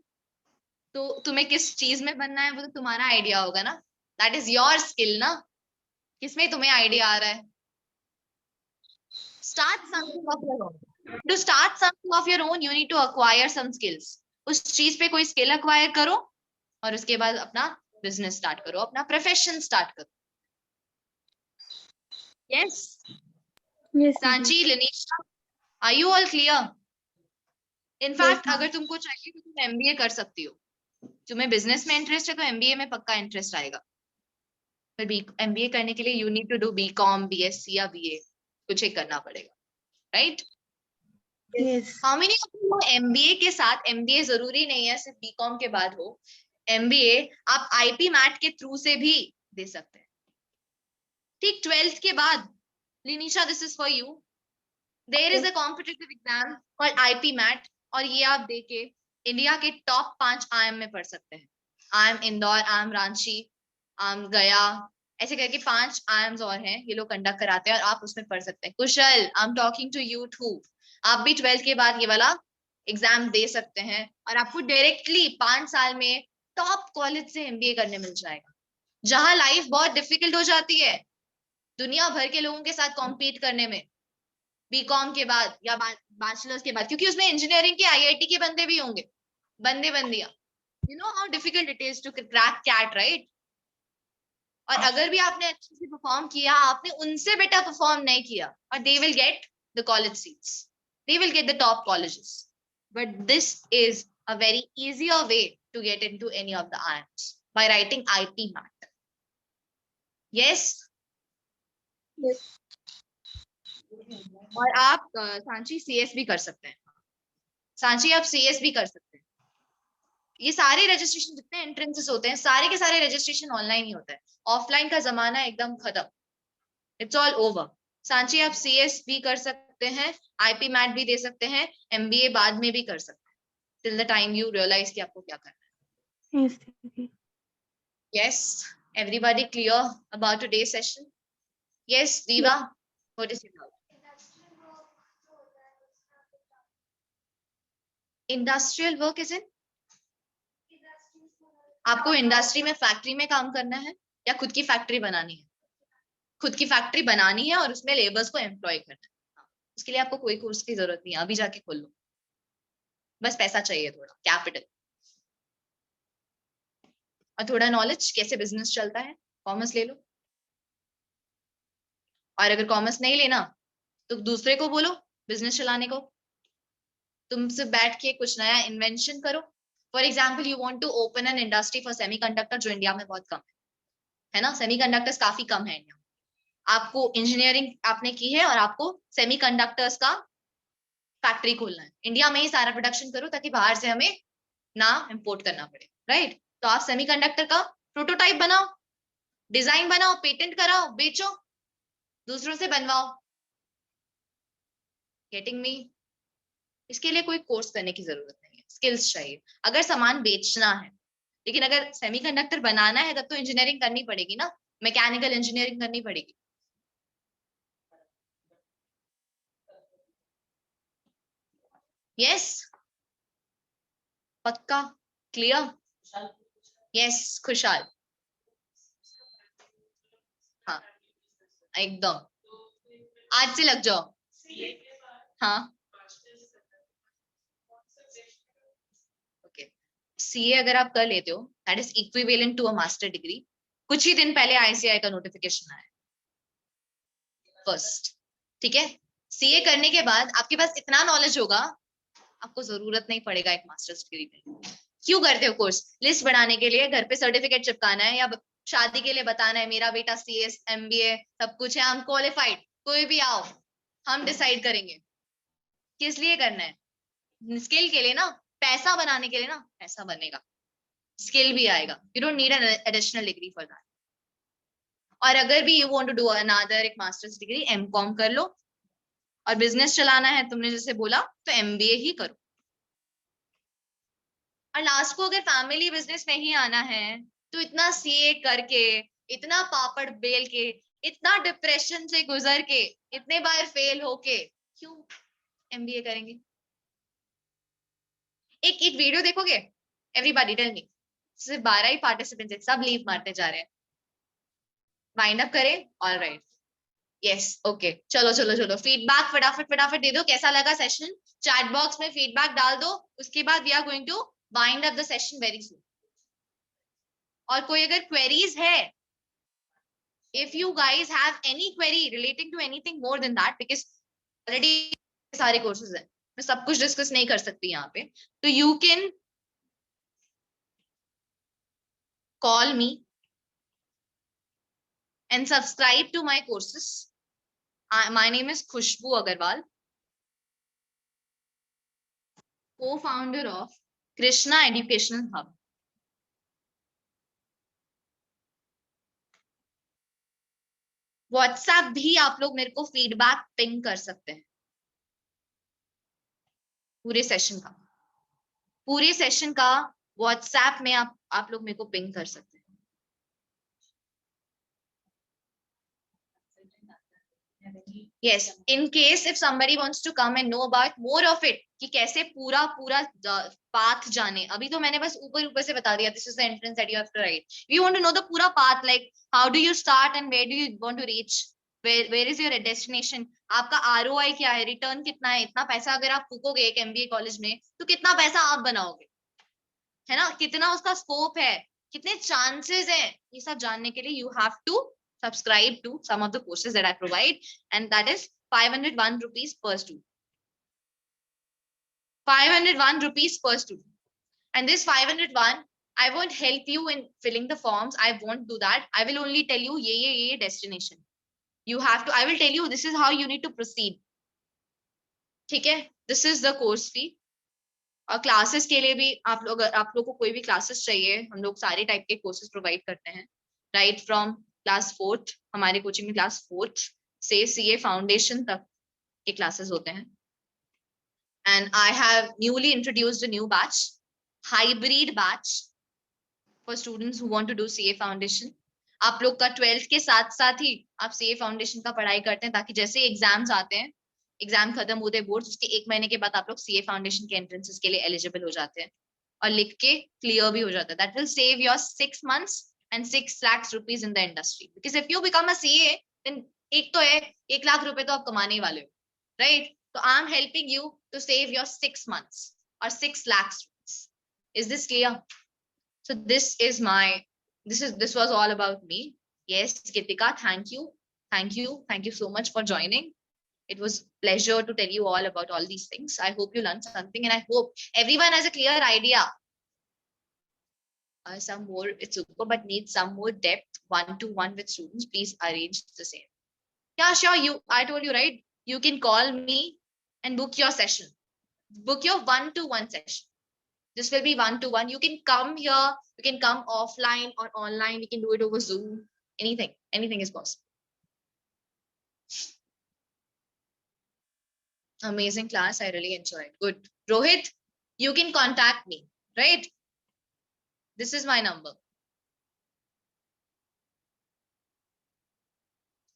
तो तुम्हें किस चीज में बनना है वो तो तुम्हारा आइडिया होगा ना. That is your skill ना. किसमें तुम्हें आइडिया आ रहा है? Start something of your own. To start something of your own, you need to acquire some skills. उस चीज पे कोई स्किल acquire करो और उसके बाद अपना बिजनेस स्टार्ट करो, अपना प्रोफेशन स्टार्ट करो. Yes. Yes. Sanchi, Linisha, are you all clear? In fact, अगर तुमको चाहिए तो तुम MBA कर सकती हो. तुम्हें बिजनेस में इंटरेस्ट है तो MBA में पक्का इंटरेस्ट आएगा. पर MBA करने के लिए you need to do BCom, BSc या BA, कुछ एक करना पड़ेगा, right? Yes. How many of you know MBA के साथ, MBA जरूरी नहीं है सिर्फ BCom के बाद हो, MBA आप IP मैट के थ्रू से भी दे सकते हैं. ठीक 12th के बाद, लिनीशा, this is for you. There is a competitive exam called IP MAT और ये आप देके इंडिया के टॉप 5 IIM में पढ़ सकते हैं. IIM Indore, IIM Ranchi, IIM गया, ऐसे करके 5 IIMs और हैं, ये लोग कंडक्ट कराते हैं और आप उसमें पढ़ सकते हैं. Kushal, I am talking to you too. आप भी 12th के बाद ये वाला एग्जाम दे सकते हैं और आपको डायरेक्टली 5 साल में टॉप कॉलेज से MBA करने मिल जाएगा. जहां लाइफ बहुत डिफिकल्ट हो जाती है दुनिया भर के लोगों के साथ कॉम्पीट करने में, BCom के बाद या बैचलर्स के बाद, क्योंकि उसमें इंजीनियरिंग के IIT के बंदे भी होंगे, बंदियां. You know how difficult it is to crack CAT, right? और अगर भी आपने अच्छे से परफॉर्म किया, आपने उनसे बेटर परफॉर्म नहीं किया, और they will get the college seats, they will get the top colleges, but this is a very easier way to get into any of the IIMs by writing IP MAT. Yes. Yes. और आप Sanchi CS भी कर सकते हैं. सांची आप CS भी कर सकते हैं. ये सारे रजिस्ट्रेशन जितने एंट्रेंसेस होते हैं सारे के सारे रजिस्ट्रेशन ऑनलाइन ही होता है. ऑफलाइन का जमाना एकदम खत्म. It's all over. सांची आप CS भी कर सकते हैं, IP मैट भी दे सकते हैं, MBA बाद में भी कर सकते हैं, till the time you realise कि आपको क्या करना है. Yes, everybody clear about today's session? Yes, Viva, what is your doubt? Industrial work is in? आपको इंडस्ट्री में, फैक्ट्री में काम करना है या खुद की फैक्ट्री बनानी है? खुद की फैक्ट्री बनानी है और उसमें लेबर्स को एम्प्लॉय करना है. उसके लिए आपको कोई कोर्स की जरूरत नहीं है, अभी जाके खोल लो. बस पैसा चाहिए, थोड़ा कैपिटल और थोड़ा नॉलेज कैसे बिजनेस चलता है. कॉमर्स ले लो, और अगर कॉमर्स नहीं लेना तो दूसरे को बोलो बिजनेस चलाने को. तुमसे बैठ के कुछ नया इन्वेंशन करो. For example, you want to open an industry for semiconductor, जो इंडिया में बहुत कम है ना. सेमीकंडक्टर्स काफी कम है इंडिया. आपको इंजीनियरिंग आपने की है और आपको सेमीकंडक्टर्स का फैक्ट्री खोलना है. इंडिया में ही सारा प्रोडक्शन करो ताकि बाहर से हमें ना इंपोर्ट करना पड़े, राइट? तो आप सेमीकंडक्टर का प्रोटोटाइप बनाओ, डिजाइन बनाओ, पेटेंट कराओ, बेचो, दूसरों से बनवाओ. Getting me? इसके लिए कोई कोर्स करने की जरूरत नहीं है, स्किल्स चाहिए. अगर सामान बेचना है, लेकिन अगर सेमीकंडक्टर बनाना है तब तो इंजीनियरिंग करनी पड़ेगी ना, मैकेनिकल इंजीनियरिंग करनी पड़ेगी. यस, पक्का क्लियर? यस, खुशहाल. हाँ, एकदम आज से लग जाओ. हाँ, CA अगर आप कर लेते हो, that is equivalent to a master degree. कुछ ही दिन पहले ICAI का नोटिफिकेशन आया फर्स्ट, ठीक है? CA करने के बाद आपके पास इतना नॉलेज होगा, आपको जरूरत नहीं पड़ेगा एक मास्टर्स डिग्री की. क्यों करते हो कोर्स? लिस्ट बढ़ाने के लिए, घर पे सर्टिफिकेट चिपकाना है, या शादी के लिए बताना है मेरा बेटा CS MBA सब कुछ है, हम क्वालिफाइड, कोई भी आओ हम डिसाइड करेंगे. किस लिए करना है? स्किल के लिए ना, पैसा बनाने के लिए ना. पैसा बनेगा, स्किल भी आएगा. You don't need an additional degree for that. और अगर भी you want to do another एक मास्टर्स डिग्री, MCOM कर लो. और बिजनेस चलाना है तुमने जैसे बोला तो MBA ही करो. और लास्ट को अगर फैमिली बिजनेस में ही आना है तो इतना सीए करके, इतना पापड़ बेल के, इतना डिप्रेशन से गुजर के, इतने बार फेल होके क्यों एमबीए करेंगे? एक वीडियो देखोगे? एवरीबॉडी टेल मी, सिर्फ 12 ही पार्टिसिपेंट्स हैं, सब लीव मारते जा रहे हैं। वाइंड अप करें? ऑलराइट, यस, ओके, चलो चलो चलो, फीडबैक फटाफट फटाफट दे दो, कैसा लगा सेशन? चैट बॉक्स में फीडबैक डाल दो, उसके बाद we are going to wind up the session very soon. और कोई अगर क्वेरीज है, if you guys have any query relating to anything more than that, because already सारे कोर्सेज हैं, मैं सब कुछ डिस्कस नहीं कर सकती यहाँ पे, तो you can call me and subscribe to my courses. My name is Khushbu Agarwal, co-founder of Krishna Educational Hub. WhatsApp भी आप लोग मेरे को फीडबैक पिंग कर सकते हैं पूरे सेशन का व्हाट्सएप में आप लोग मेरे को पिंग कर सकते हैं। Yes, in case if somebody wants to come and know about more of it, कि कैसे पूरा path जाने, अभी तो मैंने बस ऊपर से बता दिया, this is the entrance that you have to write. We want to know the पूरा path, like how do you start and where do you want to reach, where is your destination, आपका ROI क्या है, return कितना है, इतना पैसा अगर आप फूकोगे एक MBA कॉलेज में तो कितना पैसा आप बनाओगे, है ना, कितना उसका स्कोप है, कितने चांसेस हैं, ये सब जानने के लिए you have to subscribe to some of the courses that I provide, and that is 501 rupees per student. 501 rupees per student. And this 501, I won't help you in filling the forms. I won't do that. I will only tell you ye destination. You have to, I will tell you this is how you need to proceed. ठीक है? This is the course fee. और classes के लिए भी आप लोग को कोई भी क्लासेस चाहिए, हम लोग सारे टाइप के कोर्सेज प्रोवाइड करते हैं, राइट फ्रॉम क्लास 4th, हमारे कोचिंग में क्लास 4th से CA फाउंडेशन तक के क्लासेस होते हैं। And I have newly introduced a new batch, hybrid batch for students who want to do CA foundation. आप लोग का 12th के साथ साथ ही आप CA फाउंडेशन का पढ़ाई करते हैं, ताकि जैसे एग्जाम्स आते हैं, एग्जाम खत्म होते हैं बोर्ड, उसके 1 महीने के बाद आप लोग CA फाउंडेशन के एंट्रेंसेस के लिए एलिजिबल हो जाते हैं और लिख के क्लियर भी हो जाता है। That will save your 6 months and 6 lakhs rupees in the industry, because if you become a CA, then एक तो है 1 लाख रुपए तो आप कमाने ही वाले हो, right? So I'm helping you to save your 6 months or 6 lakhs rupees. Is this clear? So this was all about me. Yes, Gitika, thank you so much for joining. It was pleasure to tell you all about all these things. I hope you learned something, and I hope everyone has a clear idea. Some more, it's super, but needs some more depth, 1-to-1 with students. Please arrange the same. Yeah, sure. I told you, right? You can call me and book your session. Book your 1-to-1 session. This will be 1-to-1. You can come here. You can come offline or online. We can do it over Zoom. Anything is possible. Amazing class. I really enjoyed. Good. Rohit, you can contact me, right? This is my number.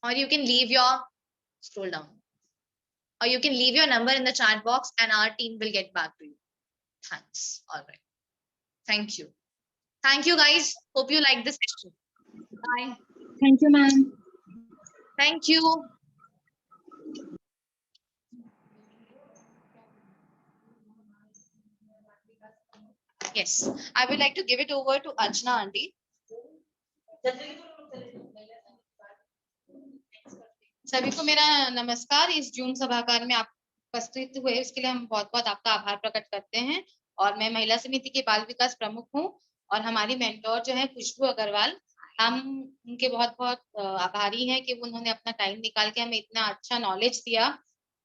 Or you can leave scroll down. Or you can leave your number in the chat box and our team will get back to you. Thanks. All right. Thank you. Thank you, guys. Hope you like this session. Bye. Thank you, ma'am. Thank you. Yes, I would like to give it over to Archana aunty. सभी को मेरा नमस्कार। इस जून सभागार में आप उपस्थित हुए इसके लिए हम बहुत बहुत आपका आभार प्रकट करते हैं। और मैं महिला समिति के बाल विकास प्रमुख हूं और हमारी मेंटोर जो है खुशबू अग्रवाल, हम उनके बहुत बहुत आभारी हैं कि उन्होंने अपना टाइम निकाल के हमें इतना अच्छा नॉलेज दिया,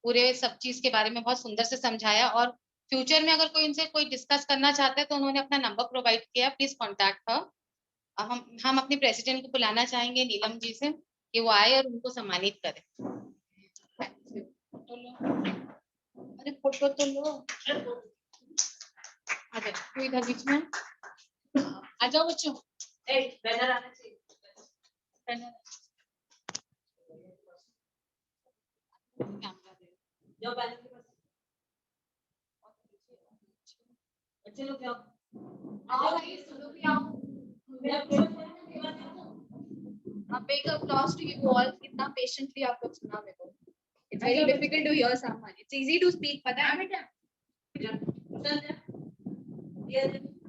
पूरे सब चीज के बारे में बहुत सुंदर से समझाया। और फ्यूचर में अगर कोई उनसे कोई डिस्कस करना चाहता है तो उन्होंने अपना नंबर प्रोवाइड किया, प्लीज कॉन्टैक्ट हर। हम अपने प्रेसिडेंट को बुलाना चाहेंगे नीलम जी से कि वो आए और उनको सम्मानित करें। अरे फोटो तो लो। आ जाओ, तो इधर बीच में आ जाओ बच्चों। बैनर आना चाहिए, बैनर। जो बैनर के पास बच्चे लोग क्या आओ भाई, सुनो भी आओ। A big applause to you all. कितना patiently आप लोग सुना मेरे को. It's very difficult to hear someone. It's easy to speak, पता है बेटा?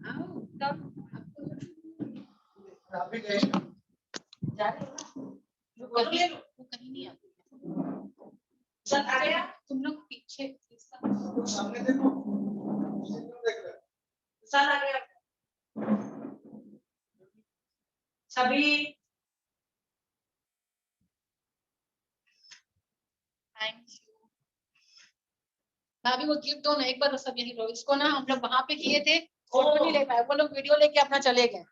आओ, come. वो कहीं नहीं आती। चल आ गया, तुम लोग पीछे सामने देखो, चल आ गया सभी। Thank you. भाभी वो गिफ्ट दो ना एक बार, सब यही लो। इसको ना हम लोग वहां पे किए थे, फोटो नहीं ले पाए, वो लोग वीडियो लेके अपना चले गए।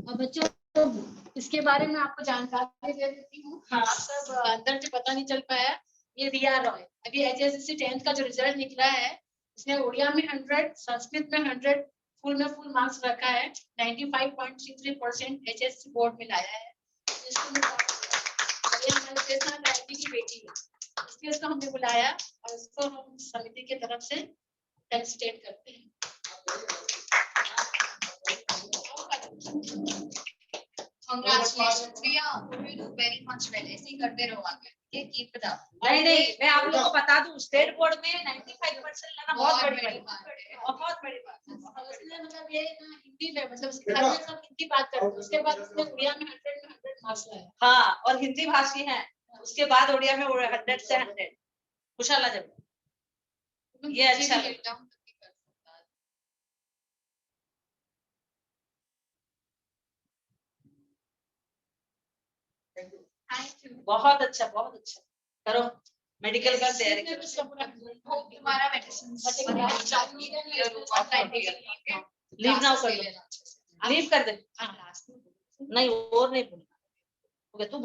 और बच्चों इसके बारे में आपको जानकारी दे देती हूँ। आप सब अंदर से पता नहीं चल पाया। ये रिया रॉय अभी HSC 10th का जो रिजल्ट निकला है, इसने उड़िया में 100, संस्कृत में 100, फुल में फुल मार्क्स रखा है। 95.33% HSC बोर्ड में लाया है। ये हमारे कृष्णा गायत्री की बेटी है, इसलिए उसको हमने बुलाया और इसको हम समिति की तरफ से फेलिसिटेट करते हैं। Congratulations, Priya. You do very much well. ऐसे ही करते रहो आगे. ये keep it up. नहीं, मैं आप लोगों को बता दूं, स्टेट बोर्ड में 95% लाना बहुत बड़ी बात है, बहुत बड़ी बात है। उसने मतलब ये ना हिंदी में, मतलब घर में सब हिंदी बात करते हैं, उसके बाद उसने उड़िया में 100 मार्क्स लाए। हाँ, और हिंदी भाषी है, उसके बाद उड़िया में 100 से 100 खुशाला जब ये अच्छा लगता। बहुत अच्छा, बहुत अच्छा। करो मेडिकल का तैयारी करो। तुम्हारा मेडिसिन लीव नाउ कर दो, लीव कर दे। नहीं और नहीं, तू बोल।